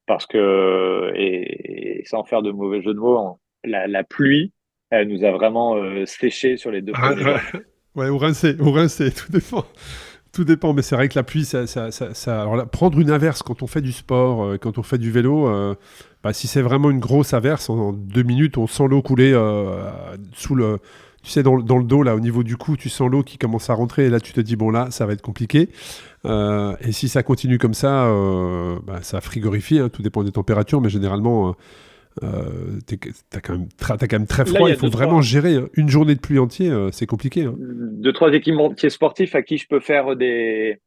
parce que, et sans faire de mauvais jeu de mots, la pluie, elle nous a vraiment séché sur les 2 premiers jours. Ouais, ou rincé, tout dépend. Tout dépend, mais c'est vrai que la pluie, alors là, prendre une averse quand on fait du sport, quand on fait du vélo, bah, si c'est vraiment une grosse averse, en 2 minutes, on sent l'eau couler sous le, tu sais, dans le dos, là, au niveau du cou, tu sens l'eau qui commence à rentrer, et là, tu te dis, bon, là, ça va être compliqué. Et si ça continue comme ça, bah, ça frigorifie, hein, tout dépend des températures, mais généralement, t'as quand même très Là, il froid, y il a faut deux, vraiment trois, gérer, hein. Une journée de pluie entière, c'est compliqué, hein. deux, trois équipementiers sportifs à qui je peux faire des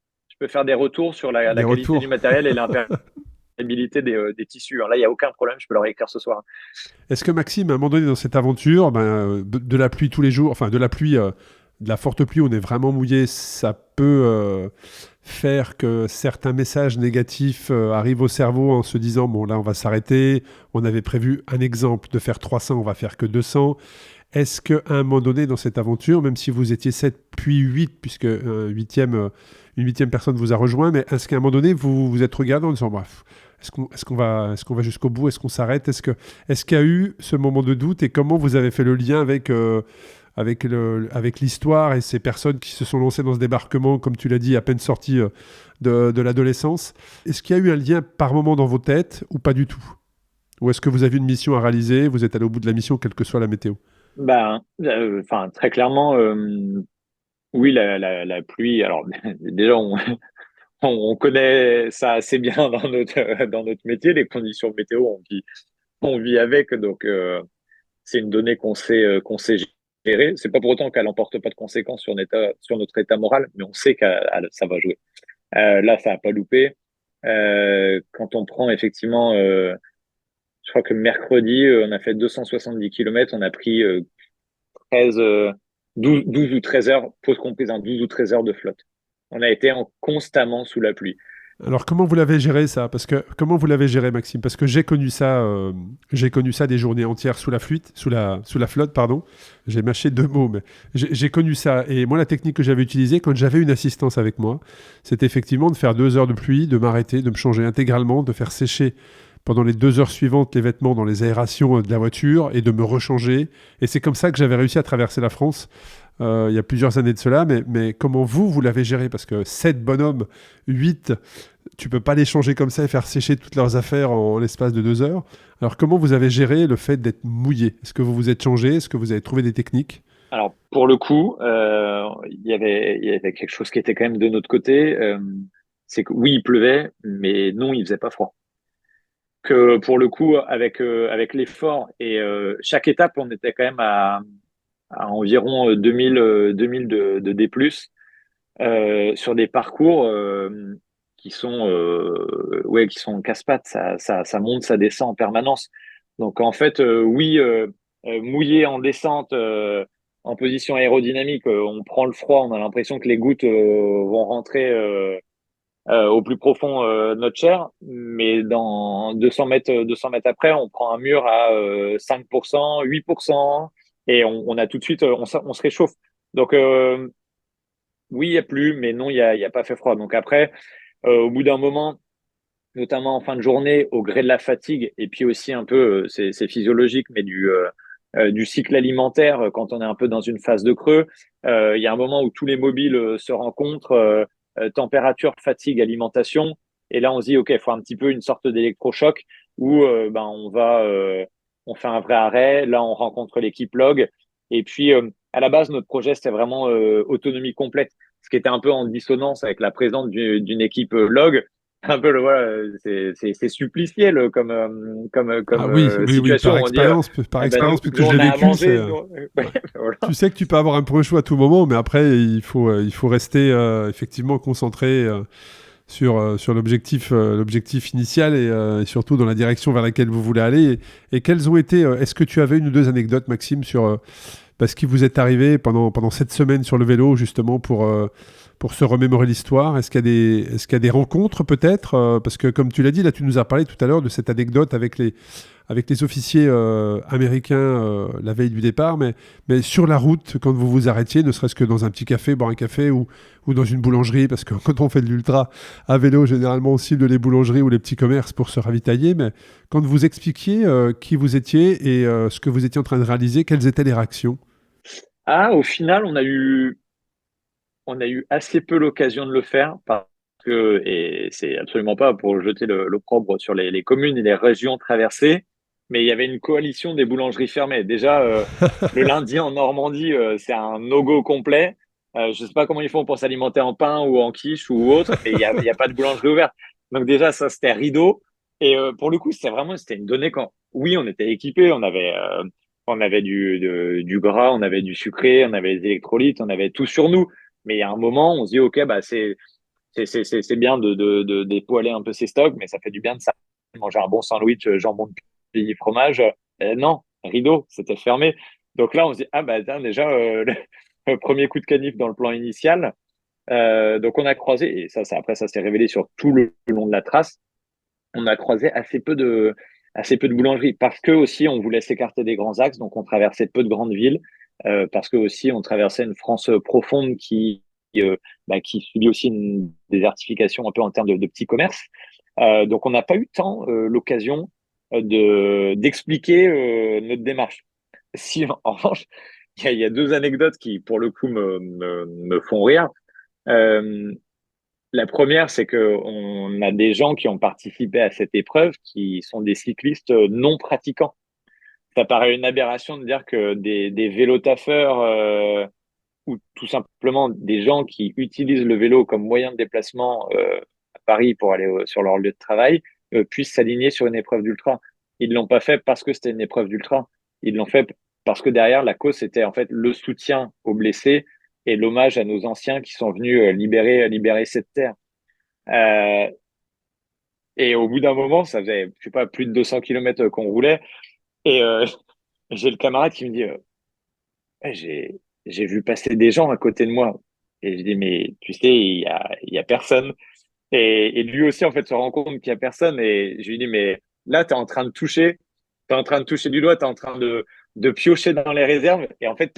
retours sur la Des qualité du retours. matériel et l'imperméabilité des tissus. Là, il n'y a aucun problème, je peux leur écrire ce soir. Est-ce que Maxime, à un moment donné dans cette aventure, de la pluie tous les jours, enfin de la pluie, de la forte pluie, on est vraiment mouillé, ça peut faire que certains messages négatifs arrivent au cerveau en se disant, bon là on va s'arrêter, on avait prévu un exemple de faire 300, on va faire que 200. Est-ce qu'à un moment donné dans cette aventure, même si vous étiez 7 puis 8, puisque une huitième personne vous a rejoint, mais est-ce qu'à un moment donné vous vous êtes regardé en disant, bref, est-ce qu'on va jusqu'au bout, est-ce qu'on s'arrête, est-ce qu'il y a eu ce moment de doute et comment vous avez fait le lien avec l'histoire et ces personnes qui se sont lancées dans ce débarquement, comme tu l'as dit, à peine sorties de l'adolescence. Est-ce qu'il y a eu un lien par moment dans vos têtes ou pas du tout? Ou est-ce que vous avez une mission à réaliser, vous êtes allé au bout de la mission, quelle que soit la météo? Très clairement, oui, la pluie. Alors, déjà, on connaît ça assez bien dans notre métier, les conditions météo, on vit avec, donc c'est une donnée qu'on sait gérer. C'est pas pour autant qu'elle n'emporte pas de conséquences sur notre état moral, mais on sait que ça va jouer. Là, ça a pas loupé. Quand on prend effectivement, je crois que mercredi, on a fait 270 km, on a pris 13, 12 ou 13 heures, pause comprise, 12 ou 13 heures de flotte. On a été constamment sous la pluie. Alors comment vous l'avez géré ça? Comment vous l'avez géré, Maxime? Parce que j'ai connu ça des journées entières sous la flotte, sous la flotte, pardon. J'ai mâché deux mots, mais j'ai connu ça. Et moi, la technique que j'avais utilisée quand j'avais une assistance avec moi, c'était effectivement de faire 2 heures de pluie, de m'arrêter, de me changer intégralement, de faire sécher pendant les 2 heures suivantes les vêtements dans les aérations de la voiture et de me rechanger. Et c'est comme ça que j'avais réussi à traverser la France il y a plusieurs années de cela. Mais comment vous l'avez géré? Parce que 7 bonhommes, 8, tu peux pas les changer comme ça et faire sécher toutes leurs affaires en l'espace de 2 heures. Alors comment vous avez géré le fait d'être mouillé? Est-ce que vous vous êtes changé? Est-ce que vous avez trouvé des techniques? Alors, pour le coup, il y avait quelque chose qui était quand même de notre côté. C'est que oui, il pleuvait, mais non, il faisait pas froid. Que pour le coup, avec l'effort et chaque étape, on était quand même à environ 2000 de D+, sur des parcours qui sont casse-pattes. Ça monte, ça descend en permanence. Donc en fait, oui, mouillé en descente, en position aérodynamique, on prend le froid, on a l'impression que les gouttes vont rentrer au plus profond notre chair, mais dans 200 mètres après, on prend un mur à 5%, 8%, et on a tout de suite, on se réchauffe. Donc oui, il y a plu, mais non, il y a pas fait froid. Donc après, au bout d'un moment, notamment en fin de journée, au gré de la fatigue, et puis aussi un peu, c'est physiologique, mais du cycle alimentaire, quand on est un peu dans une phase de creux, il y a un moment où tous les mobiles se rencontrent, température, fatigue, alimentation, et là on se dit, ok, il faut un petit peu une sorte d'électrochoc où ben on fait un vrai arrêt, là on rencontre l'équipe log, et puis à la base notre projet c'était vraiment autonomie complète, ce qui était un peu en dissonance avec la présence d'une équipe log, un peu le voilà, c'est suppliciel Ah oui, oui, oui, situation où on dit par eh ben expérience, puisque nous je on l'ai a à vécu, c'est manger nous, ouais. voilà. Tu sais que tu peux avoir un premier choix à tout moment, mais après il faut rester effectivement concentré sur l'objectif initial et surtout dans la direction vers laquelle vous voulez aller. Et quelles ont été est-ce que tu avais une ou deux anecdotes, Maxime, sur ce qui vous est arrivé pendant cette semaine sur le vélo, justement, pour se remémorer l'histoire? Est-ce qu'il y a des rencontres, peut-être? Parce que, comme tu l'as dit, là, tu nous as parlé tout à l'heure de cette anecdote avec les officiers américains la veille du départ, mais sur la route, quand vous vous arrêtiez, ne serait-ce que dans un petit café, boire un café ou dans une boulangerie, parce que quand on fait de l'ultra à vélo, généralement on cible les boulangeries ou les petits commerces pour se ravitailler, mais quand vous expliquiez qui vous étiez et ce que vous étiez en train de réaliser, quelles étaient les réactions? Ah, au final on a eu assez peu l'occasion de le faire parce que, et c'est absolument pas pour jeter l'opprobre sur les communes et les régions traversées, mais il y avait une coalition des boulangeries fermées. Déjà, le lundi en Normandie, c'est un no-go complet. Je sais pas comment ils font pour s'alimenter en pain ou en quiche ou autre, mais il y a pas de boulangerie ouverte. Donc déjà, ça, c'était rideau. Et pour le coup, c'était une donnée quand, oui, on était équipés, on avait du gras, on avait du sucré, on avait des électrolytes, on avait tout sur nous. Mais il y a un moment, on se dit, OK, bah, c'est bien de dépoiler un peu ses stocks, mais ça fait du bien de ça. Manger un bon sandwich, jambon de pays, fromage. Non, rideau, c'était fermé. Donc là, on se dit, ah, bah, tiens, déjà, le premier coup de canif dans le plan initial. Donc on a croisé, et après, ça s'est révélé sur tout le long de la trace. On a croisé assez peu de boulangeries parce que aussi, on voulait s'écarter des grands axes. Donc on traversait peu de grandes villes, parce que aussi, on traversait une France profonde qui subit aussi une désertification un peu en termes de petits commerces. Donc, on n'a pas eu tant l'occasion d'expliquer notre démarche. Si, en revanche, il y a deux anecdotes qui, pour le coup, me font rire. Euh, la première, c'est que on a des gens qui ont participé à cette épreuve qui sont des cyclistes non pratiquants. Ça paraît une aberration de dire que des vélotaffeurs ou tout simplement des gens qui utilisent le vélo comme moyen de déplacement à Paris pour aller sur leur lieu de travail puissent s'aligner sur une épreuve d'ultra. Ils l'ont pas fait parce que c'était une épreuve d'ultra. Ils l'ont fait parce que derrière, la cause, c'était en fait le soutien aux blessés et l'hommage à nos anciens qui sont venus libérer cette terre. Euh, et au bout d'un moment, ça faisait, je sais pas, plus de 200 kilomètres qu'on roulait. Et j'ai le camarade qui me dit, ouais, j'ai vu passer des gens à côté de moi. Et je dis, mais tu sais, il y a personne. Et lui aussi, en fait, se rend compte qu'il y a personne. Et je lui dis, mais là, t'es en train de toucher du doigt, t'es en train de piocher dans les réserves. Et en fait,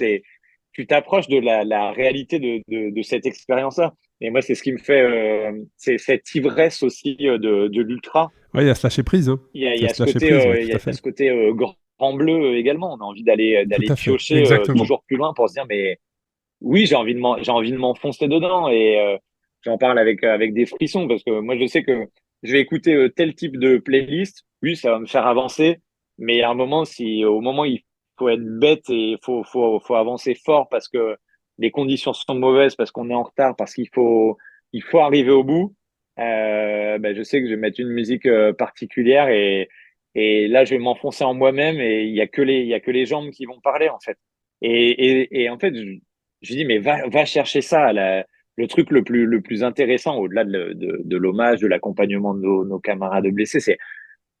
tu t'approches de la réalité de cette expérience-là. Et moi, c'est ce qui me fait, c'est cette ivresse aussi de l'ultra. Oui, il y a ce lâcher prise, hein. Il Il y y a a ce ce lâcher côté, prise, oui, il y tout à a fait. ce côté grand bleu également. On a envie Tout d'aller à fait, piocher exactement. toujours plus loin pour se dire, mais oui, j'ai envie de m'enfoncer dedans et j'en parle avec des frissons parce que moi, je sais que je vais écouter tel type de playlist. Oui, ça va me faire avancer, mais il y a un moment, si au moment il faut être bête et faut avancer fort parce que les conditions sont mauvaises, parce qu'on est en retard, parce il faut arriver au bout. Ben, je sais que je vais mettre une musique particulière et là, je vais m'enfoncer en moi-même et il y a que les jambes qui vont parler en fait. Et en fait, je dis, mais va chercher ça, le truc le plus intéressant, au-delà de l'hommage, de l'accompagnement de nos camarades blessés, c'est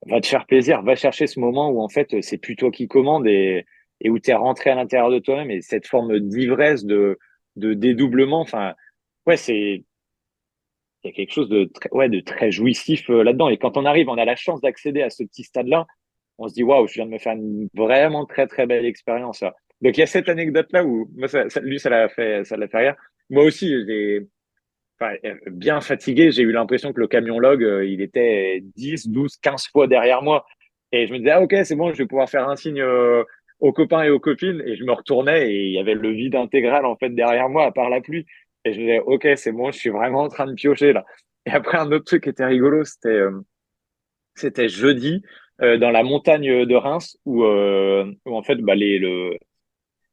va te faire plaisir, va chercher ce moment où en fait, c'est plus toi qui commande et où tu es rentré à l'intérieur de toi-même et cette forme d'ivresse, de dédoublement, enfin, ouais, il y a quelque chose de très jouissif là-dedans. Et quand on arrive, on a la chance d'accéder à ce petit stade-là, on se dit, waouh, je viens de me faire une vraiment très, très belle expérience, là. Donc, il y a cette anecdote-là où, moi, lui, ça l'a fait rire. Moi aussi, bien fatigué, j'ai eu l'impression que le camion log, il était 10, 12, 15 fois derrière moi. Et je me disais, ah, ok, c'est bon, je vais pouvoir faire un signe aux copains et aux copines. Et je me retournais et il y avait le vide intégral, en fait, derrière moi, à part la pluie. Et je me disais, ok, c'est bon, je suis vraiment en train de piocher, là. Et après, un autre truc qui était rigolo, c'était jeudi, dans la montagne de Reims, où en fait,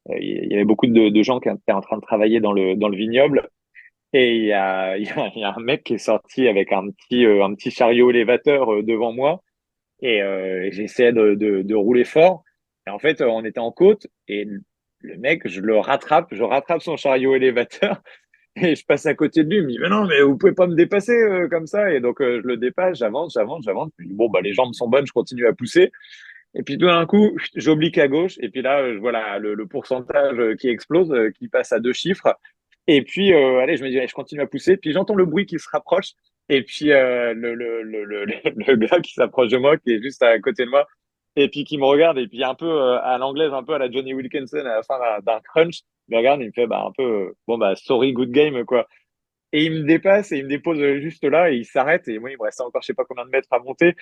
il y avait beaucoup de gens qui étaient en train de travailler dans le vignoble. Et il y a un mec qui est sorti avec un petit chariot élévateur devant moi. Et j'essayais de rouler fort. Et en fait, on était en côte. Et le mec, je rattrape son chariot élévateur. Et je passe à côté de lui. Il me dit, mais non, mais vous pouvez pas me dépasser comme ça. Et donc, je le dépasse, j'avance. Puis, bon, bah, les jambes sont bonnes, je continue à pousser. Et puis tout d'un coup, j'oblique à gauche, et puis là, je vois le pourcentage qui explose, qui passe à 2 chiffres. Et puis, allez, je me dis, allez, je continue à pousser. Puis j'entends le bruit qui se rapproche. Et puis, le gars qui s'approche de moi, qui est juste à côté de moi, et puis qui me regarde, et puis un peu à l'anglaise, un peu à la Johnny Wilkinson, à la fin d'un crunch, il me regarde, il me fait bah, un peu, bon, bah, sorry, good game, quoi. Et il me dépasse, et il me dépose juste là, et il s'arrête. Et moi, il me reste encore, je sais pas combien de mètres à monter.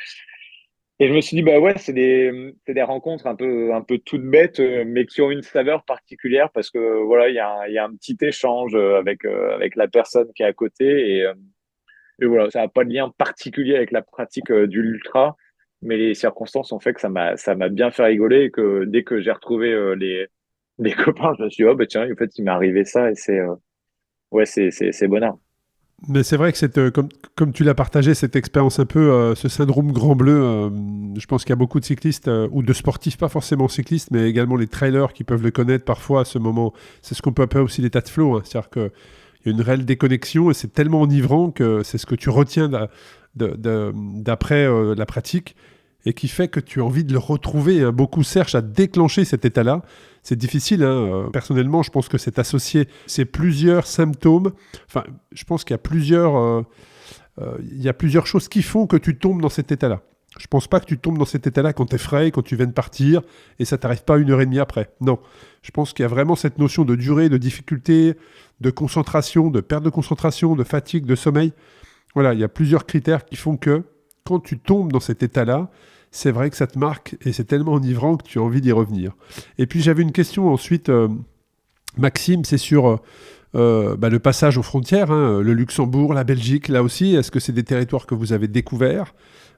Et je me suis dit, bah ouais, c'est des rencontres un peu toutes bêtes, mais qui ont une saveur particulière parce que voilà, il y a un petit échange avec la personne qui est à côté et voilà, ça n'a pas de lien particulier avec la pratique du l'ultra, mais les circonstances ont fait que ça m'a bien fait rigoler et que dès que j'ai retrouvé les copains, je me suis dit, oh bah tiens, en fait, il m'est arrivé ça et ouais, c'est bonheur. Mais c'est vrai que comme tu l'as partagé, cette expérience un peu, ce syndrome grand bleu, je pense qu'il y a beaucoup de cyclistes, ou de sportifs, pas forcément cyclistes, mais également les trailers qui peuvent le connaître parfois à ce moment. C'est ce qu'on peut appeler aussi l'état de flow, hein. C'est-à-dire qu'il y a une réelle déconnexion et c'est tellement enivrant que c'est ce que tu retiens d'après la pratique et qui fait que tu as envie de le retrouver, hein. Beaucoup cherchent à déclencher cet état-là. C'est difficile, hein. Personnellement, je pense que c'est associé. C'est plusieurs symptômes. Enfin, je pense qu'il y a plusieurs choses qui font que tu tombes dans cet état-là. Je pense pas que tu tombes dans cet état-là quand tu es frais, quand tu viens de partir, et ça t'arrive pas 1 heure et demie après. Non. Je pense qu'il y a vraiment cette notion de durée, de difficulté, de concentration, de perte de concentration, de fatigue, de sommeil. Voilà, il y a plusieurs critères qui font que quand tu tombes dans cet état-là, c'est vrai que ça te marque et c'est tellement enivrant que tu as envie d'y revenir. Et puis j'avais une question ensuite, Maxime, c'est sur le passage aux frontières, hein, le Luxembourg, la Belgique, là aussi. Est-ce que c'est des territoires que vous avez découverts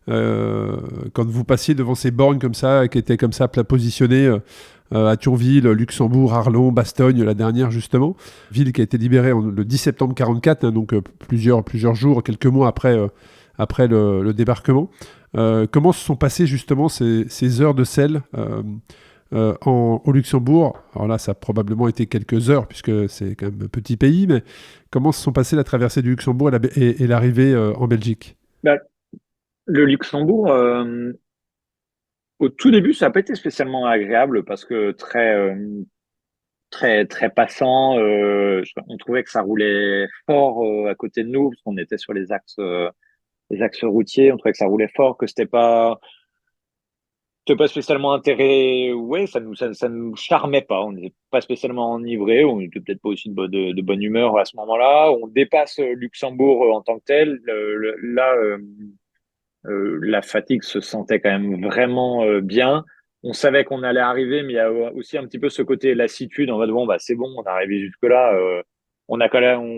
quand vous passiez devant ces bornes comme ça, qui étaient comme ça positionnées à Thionville, Luxembourg, Arlon, Bastogne, la dernière justement, ville qui a été libérée le 10 septembre 1944, hein, donc plusieurs jours, quelques mois après le débarquement. Comment se sont passées justement ces heures de sel au Luxembourg? Alors là, ça a probablement été quelques heures, puisque c'est quand même un petit pays, mais comment se sont passées la traversée du Luxembourg et l'arrivée en Belgique? Bah, le Luxembourg, au tout début, ça n'a pas été spécialement agréable parce que très, très passant. On trouvait que ça roulait fort à côté de nous parce qu'on était sur les axes routiers. On trouvait que ça roulait fort, que c'était pas spécialement intérêt. Ouais, ça nous charmait pas. On n'était pas spécialement enivré. On n'était peut-être pas aussi de bonne humeur à ce moment-là. On dépasse Luxembourg en tant que tel. Là, la fatigue se sentait quand même vraiment bien. On savait qu'on allait arriver, mais il y a aussi un petit peu ce côté lassitude en mode bon bah c'est bon, on est arrivé jusque là, on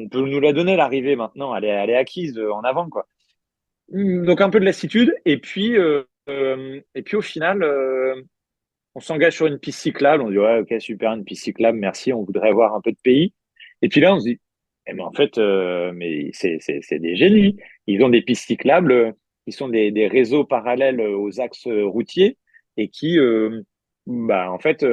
peut nous la donner l'arrivée maintenant, elle est acquise en avant quoi. Donc un peu de lassitude et puis au final on s'engage sur une piste cyclable, on dit ouais ok super une piste cyclable merci, on voudrait voir un peu de pays. Et puis là on se dit eh ben en fait mais c'est des génies, ils ont des pistes cyclables qui sont des réseaux parallèles aux axes routiers et qui en fait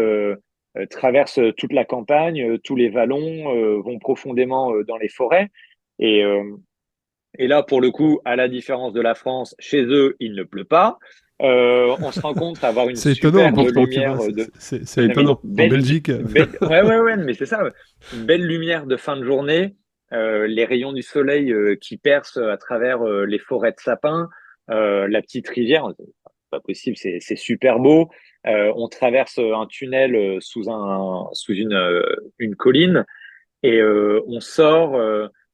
traversent toute la campagne, tous les vallons, vont profondément dans les forêts et et là, pour le coup, à la différence de la France, chez eux, il ne pleut pas. On se rend compte d'avoir une C'est étonnant superbe pourtant, tu vois. lumière de C'est non, mais une étonnant. En Belgique. ouais, ouais, ouais, mais c'est ça. Une belle lumière de fin de journée. les rayons du soleil qui percent à travers les forêts de sapins, la petite rivière, c'est pas possible, c'est super beau. On traverse un tunnel sous une colline et on sort.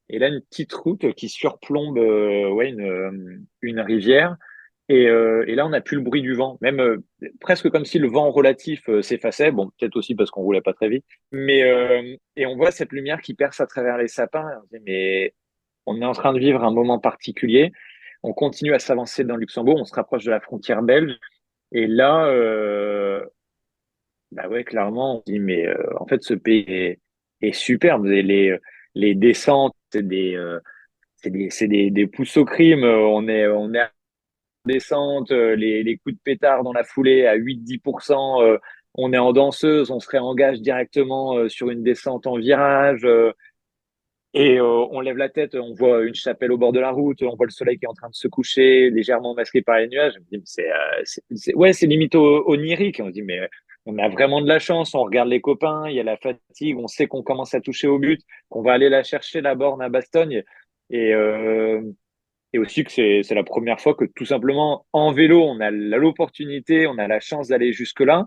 Et là, une petite route qui surplombe une rivière. Et là, on n'a plus le bruit du vent, même presque comme si le vent relatif s'effaçait. Bon, peut-être aussi parce qu'on roulait pas très vite. Et on voit cette lumière qui perce à travers les sapins. Et on se dit, mais on est en train de vivre un moment particulier. On continue à s'avancer dans le Luxembourg. On se rapproche de la frontière belge. Et là, bah ouais, clairement, on se dit, mais en fait, ce pays est superbe. Et les descentes, c'est des pousses au crime. On est descente, les coups de pétard dans la foulée à 8-10%, on est en danseuse, on se réengage directement sur une descente en virage, on lève la tête, on voit une chapelle au bord de la route, on voit le soleil qui est en train de se coucher, légèrement masqué par les nuages. Je me dis, mais ouais, c'est limite onirique. On se dit, mais on a vraiment de la chance, on regarde les copains, il y a la fatigue, on sait qu'on commence à toucher au but, qu'on va aller la chercher, la borne à Bastogne. Et, euh, et aussi que c'est la première fois que tout simplement en vélo, on a l'opportunité, on a la chance d'aller jusque-là.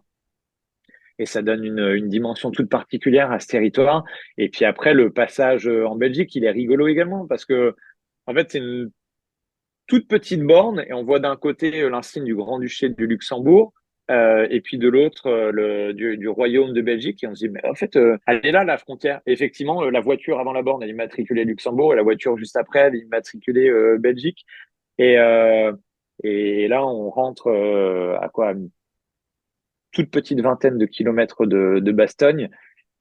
Et ça donne une dimension toute particulière à ce territoire. Et puis après, le passage en Belgique, il est rigolo également parce que, en fait, c'est une toute petite borne et on voit d'un côté l'insigne du Grand-Duché du Luxembourg et puis de l'autre du Royaume de Belgique et on se dit mais en fait elle est là la frontière. Et effectivement la voiture avant la borne elle est immatriculée Luxembourg et la voiture juste après elle est immatriculée Belgique et euh, et là on rentre à quoi une toute petite vingtaine de kilomètres de Bastogne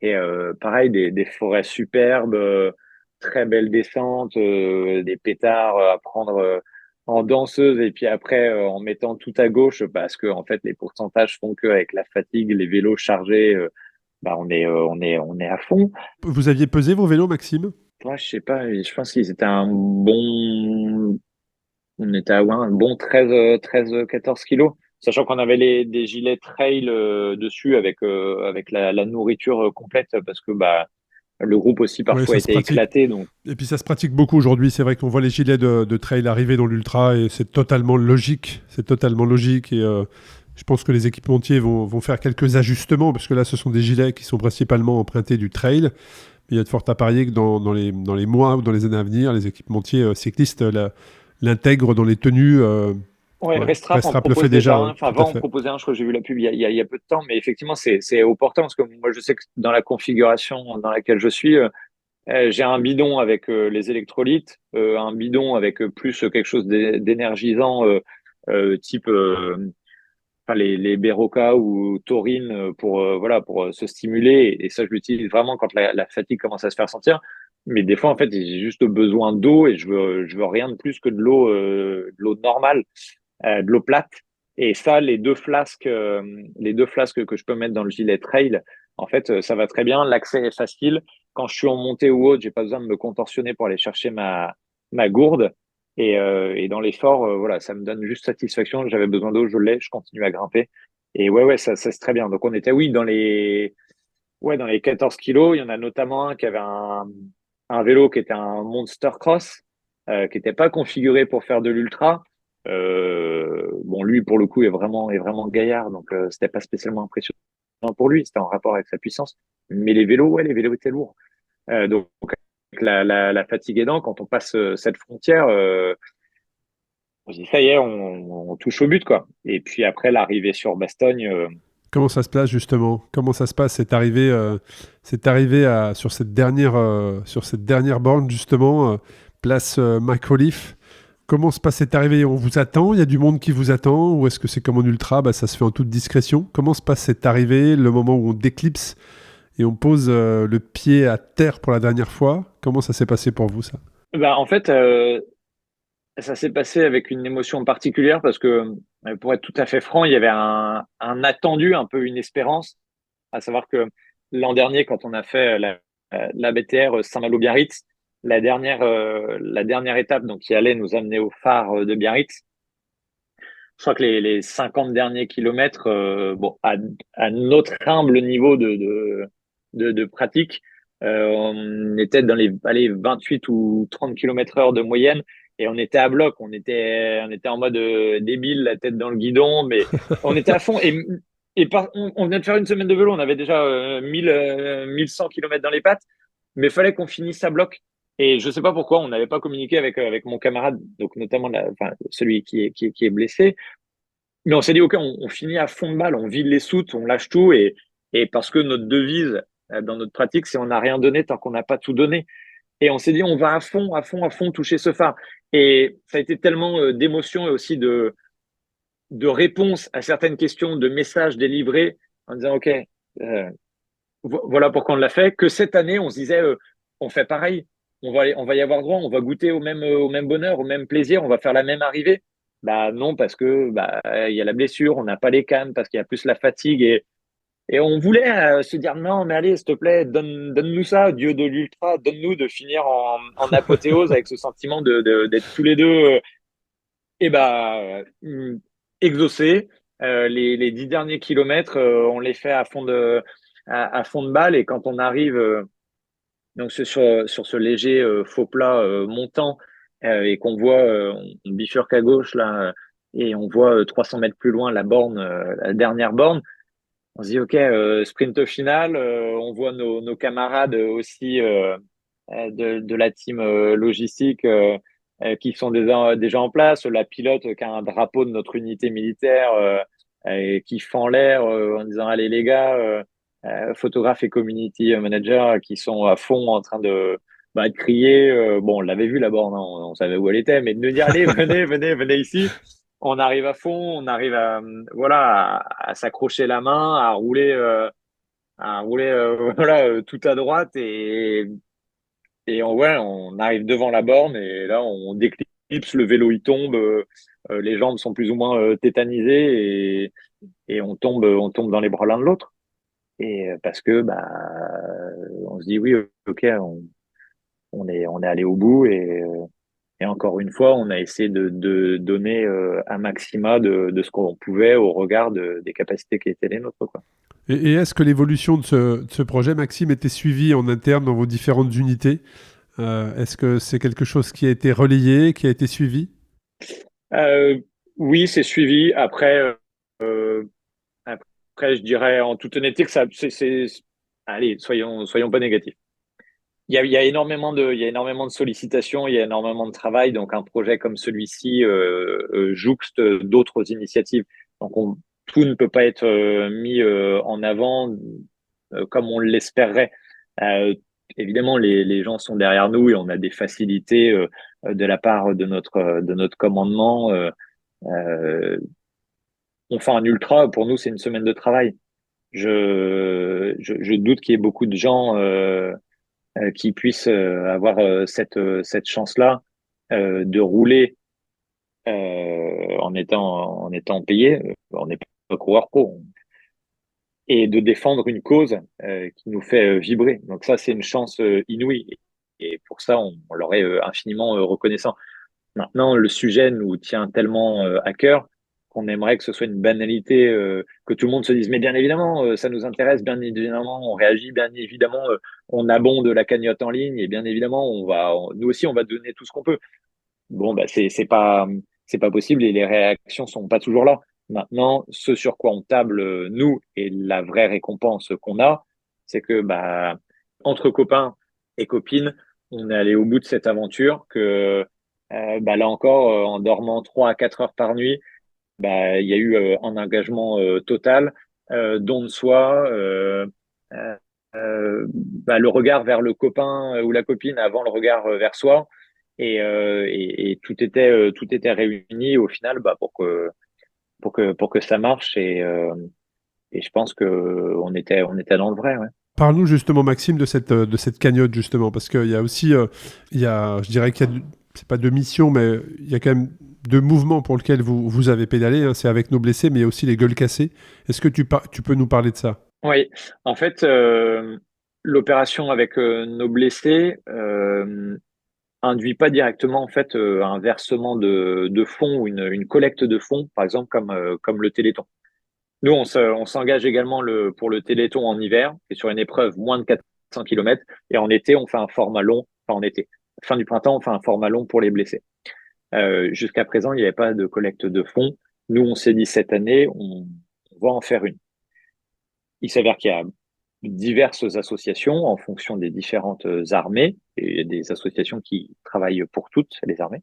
et pareil des forêts superbes, très belles descentes, des pétards à prendre en danseuse et puis après en mettant tout à gauche parce que en fait les pourcentages font qu'avec la fatigue, les vélos chargés, bah on est à fond. Vous aviez pesé vos vélos, Maxime? Moi je sais pas, je pense qu'ils étaient on était à ouais, un bon 14 kilos. Sachant qu'on avait des gilets trail dessus avec la nourriture complète parce que bah le groupe aussi Oui, parfois ça se était pratique. éclaté. Donc, Et puis ça se pratique beaucoup aujourd'hui. C'est vrai qu'on voit les gilets de trail arriver dans l'ultra et c'est totalement logique. C'est totalement logique. Et je pense que les équipementiers vont faire quelques ajustements parce que là, ce sont des gilets qui sont principalement empruntés du trail. Mais il y a de fortes à parier que dans les mois ou dans les années à venir, les équipementiers cyclistes l'intègrent dans les tenues. ouais, Ouais. Restrap en Restrap le fait propose déjà déjà, un. hein, Enfin, tout à va en fait. proposer un. Je crois que j'ai vu la pub il y a peu de temps. Mais effectivement, c'est opportun parce que moi, je sais que dans la configuration dans laquelle je suis, j'ai un bidon avec les électrolytes, un bidon avec plus quelque chose d'énergisant type enfin, les Berocca ou Taurine pour voilà pour se stimuler et ça je l'utilise vraiment quand la fatigue commence à se faire sentir mais des fois en fait j'ai juste besoin d'eau et je veux rien de plus que de l'eau normale de l'eau plate et ça les deux flasques que je peux mettre dans le gilet trail en fait ça va très bien, l'accès est facile quand je suis en montée ou autre j'ai pas besoin de me contorsionner pour aller chercher ma gourde et dans l'effort, voilà, ça me donne juste satisfaction. J'avais besoin d'eau, je l'ai, je continue à grimper. Et ouais, ouais, ça c'est très bien. Donc on était, oui, dans les 14 kilos. Il y en a notamment un qui avait un vélo qui était un Monster Cross, qui n'était pas configuré pour faire de l'ultra. Bon, lui, pour le coup, est vraiment gaillard, donc c'était pas spécialement impressionnant pour lui. C'était en rapport avec sa puissance. Mais les vélos, ouais, les vélos étaient lourds. Donc, avec la fatigue aidant, quand on passe cette frontière, on se dit, ça y est, on touche au but, quoi. Et puis après, l'arrivée sur Bastogne, Comment ça se passe justement? Comment ça se passe cette arrivée sur cette dernière borne justement, place Macroleaf. Comment se passe cette arrivée? On vous attend? Il y a du monde qui vous attend? Ou est-ce que c'est comme en ultra, bah, ça se fait en toute discrétion? Comment se passe cette arrivée, le moment où on déclipse et on pose le pied à terre pour la dernière fois? Comment ça s'est passé pour vous ça? bah, en fait, ça s'est passé avec une émotion particulière parce que, pour être tout à fait franc, il y avait un attendu, un peu une espérance, à savoir que l'an dernier, quand on a fait la BTR Saint-Malo-Biarritz, la dernière étape donc, qui allait nous amener au phare de Biarritz, je crois que les 50 derniers kilomètres, bon, à notre humble niveau de pratique, On était dans les 28 ou 30 km/h de moyenne et on était à bloc. On était en mode débile, la tête dans le guidon, mais on était à fond. On venait de faire une semaine de vélo. On avait déjà 1100 km dans les pattes, mais il fallait qu'on finisse à bloc. Et je sais pas pourquoi on n'avait pas communiqué avec mon camarade, donc notamment enfin, celui qui est blessé. Mais on s'est dit, OK, on finit à fond de balle, on vide les soutes, on lâche tout. Et parce que notre devise dans notre pratique, c'est on n'a rien donné tant qu'on n'a pas tout donné. Et on s'est dit, on va à fond, à fond, à fond toucher ce phare. Et ça a été tellement d'émotions et aussi de réponses à certaines questions, de messages délivrés en disant, OK, voilà pourquoi on l'a fait, que cette année, on se disait, on fait pareil, on va y avoir droit, on va goûter au même bonheur, au même plaisir, on va faire la même arrivée. Bah non, parce que il y a la blessure, on n'a pas les cannes, parce qu'il y a plus la fatigue et on voulait se dire non, mais allez, s'il te plaît, donne-nous ça, Dieu de l'ultra, donne-nous de finir en apothéose avec ce sentiment d'être tous les deux et exaucés. Les 10 derniers kilomètres, on les fait à fond de balle et quand on arrive donc sur ce léger faux plat montant et qu'on voit, on bifurque à gauche là et on voit 300 mètres plus loin la borne, la dernière borne. On se dit, OK, sprint final, on voit nos camarades aussi de la team logistique qui sont déjà en place, la pilote qui a un drapeau de notre unité militaire et qui fend l'air en disant, allez les gars, photographes et community manager qui sont à fond en train de crier. Bon, on l'avait vu la borne, hein, on savait où elle était, mais de nous dire, allez, venez, venez, venez ici on arrive à fond, on arrive voilà, à s'accrocher la main, à rouler voilà, tout à droite ouais, on arrive devant la borne et là on déclipse, le vélo il tombe, les jambes sont plus ou moins tétanisées et on tombe dans les bras l'un de l'autre. Et parce que on se dit oui, ok, on est allé au bout et encore une fois, on a essayé de donner un maxima de ce qu'on pouvait au regard des capacités qui étaient les nôtres, quoi. Et est-ce que l'évolution de ce projet, Maxime, était suivie en interne dans vos différentes unités? Est-ce que c'est quelque chose qui a été relayé, qui a été suivi? Euh, oui, c'est suivi. Euh, après, je dirais en toute honnêteté que allez, soyons pas négatifs. Il y a énormément de sollicitations, il y a énormément de travail. Donc, un projet comme celui-ci jouxte d'autres initiatives. Donc, tout ne peut pas être mis en avant comme on l'espérerait. Euh, Évidemment, les gens sont derrière nous et on a des facilités de la part de notre commandement. On fait un ultra, pour nous, c'est une semaine de travail. Je doute qu'il y ait beaucoup de gens qui puissent avoir cette chance-là de rouler en étant payé. On n'est pas coureur pro et de défendre une cause qui nous fait vibrer. Donc ça, c'est une chance inouïe. Et pour ça, on leur est infiniment reconnaissant. Maintenant, le sujet nous tient tellement à cœur qu'on aimerait que ce soit une banalité, que tout le monde se dise, mais bien évidemment, ça nous intéresse, bien évidemment, on réagit, bien évidemment, on abonde la cagnotte en ligne et bien évidemment, nous aussi, on va donner tout ce qu'on peut. Bon, c'est pas possible et les réactions sont pas toujours là. Maintenant, ce sur quoi on table, nous, et la vraie récompense qu'on a, c'est que, entre copains et copines, on est allé au bout de cette aventure que, là encore, en dormant 3 à 4 heures par nuit, il y a eu un engagement total, don de soi, le regard vers le copain ou la copine avant le regard vers soi. Et tout était réuni au final pour que ça marche et je pense que on était dans le vrai, ouais. Parle-nous justement, Maxime, de cette cagnotte, justement, parce qu'il y a aussi, je dirais qu'il y a, c'est pas deux missions, mais il y a quand même deux mouvements pour lesquels vous avez pédalé, hein. C'est avec nos blessés, mais il y a aussi les gueules cassées. Est-ce que tu peux nous parler de ça? Oui, en fait, l'opération avec nos blessés induit pas directement en fait un versement de fonds ou une collecte de fonds, par exemple comme le Téléthon. Nous, on s'engage également pour le Téléthon en hiver et sur une épreuve moins de 100 km. Et en été, on fait un format long. Enfin, en été. Fin du printemps, on fait un format long pour les blessés. Jusqu'à présent, il n'y avait pas de collecte de fonds. Nous, on s'est dit cette année, on va en faire une. Il s'avère qu'il y a diverses associations en fonction des différentes armées, et il y a des associations qui travaillent pour toutes les armées.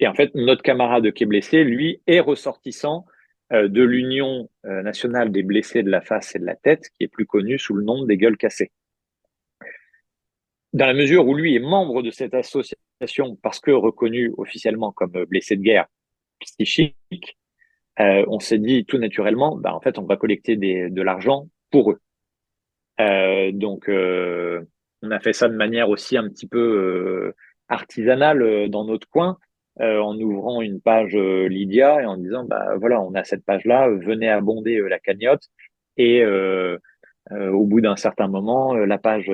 Et en fait, notre camarade qui est blessé, lui, est ressortissant de l'Union nationale des blessés de la face et de la tête, qui est plus connue sous le nom des gueules cassées. Dans la mesure où lui est membre de cette association parce que reconnu officiellement comme blessé de guerre psychique, on s'est dit tout naturellement, en fait, on va collecter de l'argent pour eux. Donc, on a fait ça de manière aussi un petit peu artisanale dans notre coin, en ouvrant une page Lydia et en disant, voilà, on a cette page-là, venez abonder la cagnotte et au bout d'un certain moment, la page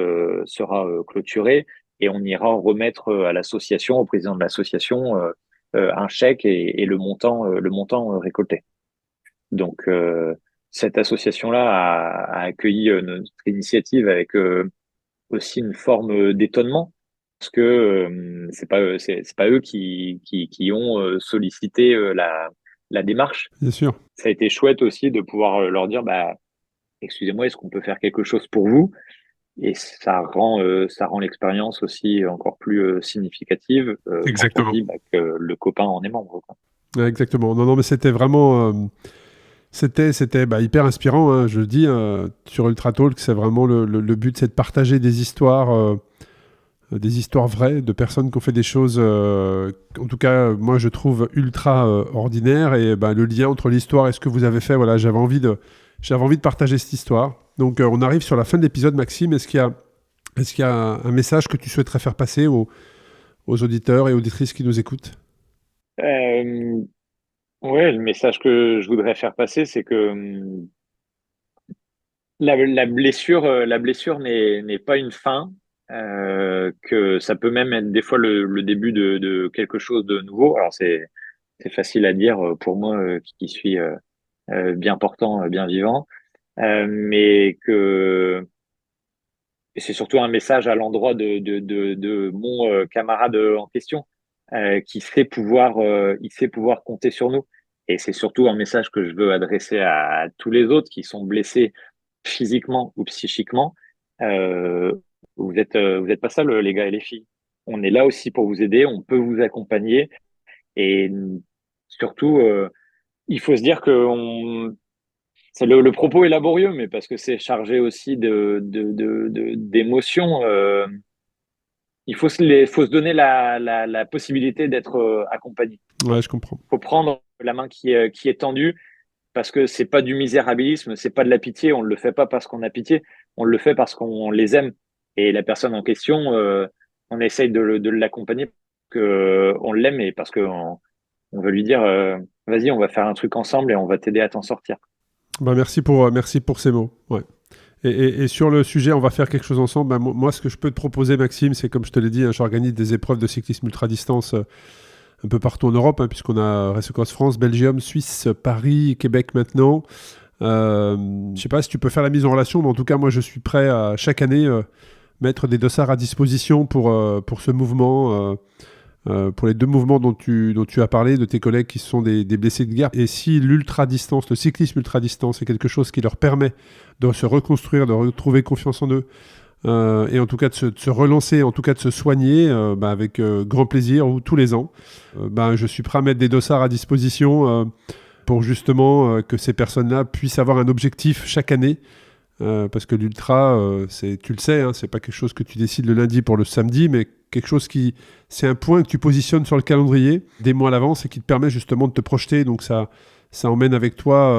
sera clôturée et on ira remettre à l'association, au président de l'association, un chèque et le montant récolté. Donc, cette association-là a accueilli notre initiative avec aussi une forme d'étonnement parce que c'est pas eux qui ont sollicité la démarche. Bien sûr. Ça a été chouette aussi de pouvoir leur dire excusez-moi, est-ce qu'on peut faire quelque chose pour vous? Et ça rend l'expérience aussi encore plus significative. Exactement. Quand on dit que le copain en est membre, quoi. Ouais, exactement. Non, mais c'était vraiment c'était hyper inspirant, hein, je le dis, sur Ultra Talk, c'est vraiment le but, c'est de partager des histoires vraies de personnes qui ont fait des choses, en tout cas, moi je trouve ultra ordinaires, et le lien entre l'histoire et ce que vous avez fait, voilà, j'avais envie de partager cette histoire. Donc on arrive sur la fin de l'épisode, Maxime. Est-ce qu'il y a un message que tu souhaiterais faire passer aux auditeurs et auditrices qui nous écoutent? Ouais, le message que je voudrais faire passer, c'est que la blessure n'est pas une fin, que ça peut même être des fois le début de quelque chose de nouveau. Alors c'est facile à dire pour moi qui suis bien portant, bien vivant, mais que et c'est surtout un message à l'endroit de mon camarade en question, il sait pouvoir compter sur nous. Et c'est surtout un message que je veux adresser à tous les autres qui sont blessés physiquement ou psychiquement. Euh, vous êtes pas seuls, les gars et les filles. On est là aussi pour vous aider, on peut vous accompagner. Et surtout, il faut se dire que le propos est laborieux, mais parce que c'est chargé aussi d'émotions. Faut se donner la possibilité d'être accompagné. Ouais, je comprends. Faut prendre la main qui est tendue parce que c'est pas du misérabilisme, c'est pas de la pitié. On le fait pas parce qu'on a pitié, on le fait parce qu'on les aime. Et la personne en question, on essaye de l'accompagner parce que on l'aime et parce qu'on on veut lui dire, vas-y, on va faire un truc ensemble et on va t'aider à t'en sortir. Merci pour ces mots. Ouais. Et sur le sujet, on va faire quelque chose ensemble. Moi, ce que je peux te proposer, Maxime, c'est comme je te l'ai dit, j'organise des épreuves de cyclisme ultra-distance un peu partout en Europe, puisqu'on a Race Across France, Belgium, Suisse, Paris, Québec maintenant. Je ne sais pas si tu peux faire la mise en relation, mais en tout cas, moi, je suis prêt à chaque année mettre des dossards à disposition pour ce mouvement, pour les 2 mouvements dont tu as parlé, de tes collègues qui sont des blessés de guerre. Et si l'ultra-distance, le cyclisme ultra-distance est quelque chose qui leur permet de se reconstruire, de retrouver confiance en eux, et en tout cas de se relancer, en tout cas de se soigner, avec grand plaisir, ou tous les ans, je suis prêt à mettre des dossards à disposition pour justement que ces personnes-là puissent avoir un objectif chaque année. Parce que l'ultra, tu le sais, c'est pas quelque chose que tu décides le lundi pour le samedi, mais quelque chose c'est un point que tu positionnes sur le calendrier des mois à l'avance et qui te permet justement de te projeter. Donc ça emmène avec toi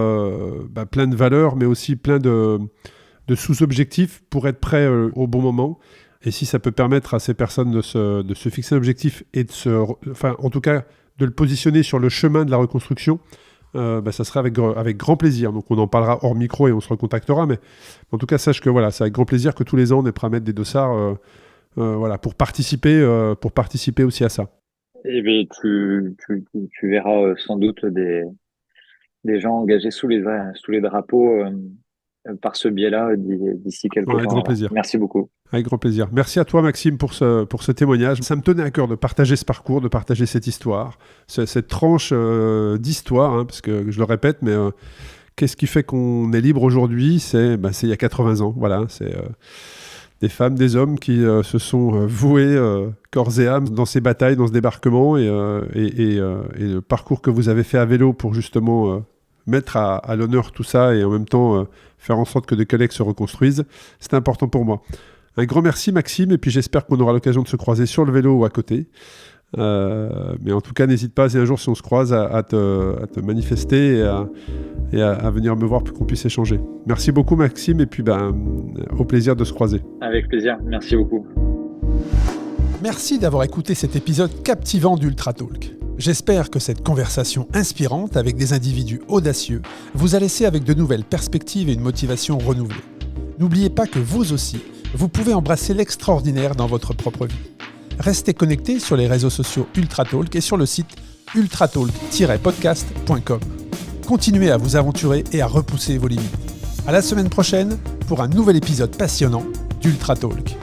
plein de valeurs, mais aussi plein de sous-objectifs pour être prêt au bon moment. Et si ça peut permettre à ces personnes de se fixer un objectif et en tout cas de le positionner sur le chemin de la reconstruction, ça serait avec grand plaisir. Donc on en parlera hors micro et on se recontactera, mais en tout cas sache que voilà, c'est avec grand plaisir que tous les ans on est prêt à mettre des dossards pour participer aussi à ça. Et bien, tu verras sans doute des gens engagés sous les drapeaux par ce biais-là d'ici quelques temps. Avec grand plaisir. Merci beaucoup. Avec grand plaisir. Merci à toi, Maxime, pour ce témoignage. Ça me tenait à cœur de partager ce parcours, de partager cette histoire, cette tranche d'histoire, hein, parce que je le répète, mais qu'est-ce qui fait qu'on est libre aujourd'hui ? C'est il y a 80 ans. Voilà, c'est des femmes, des hommes qui se sont voués corps et âme dans ces batailles, dans ce débarquement, et le parcours que vous avez fait à vélo pour justement mettre à l'honneur tout ça et en même temps faire en sorte que des collègues se reconstruisent, c'est important pour moi. Un grand merci, Maxime, et puis j'espère qu'on aura l'occasion de se croiser sur le vélo ou à côté. Mais en tout cas, n'hésite pas, si un jour, si on se croise, à te manifester et à venir me voir pour qu'on puisse échanger. Merci beaucoup, Maxime, et puis au plaisir de se croiser. Avec plaisir, merci beaucoup. Merci d'avoir écouté cet épisode captivant d'Ultra Talk. J'espère que cette conversation inspirante avec des individus audacieux vous a laissé avec de nouvelles perspectives et une motivation renouvelée. N'oubliez pas que vous aussi, vous pouvez embrasser l'extraordinaire dans votre propre vie. Restez connectés sur les réseaux sociaux Ultra Talk et sur le site ultratalk-podcast.com. Continuez à vous aventurer et à repousser vos limites. À la semaine prochaine pour un nouvel épisode passionnant d'Ultra Talk.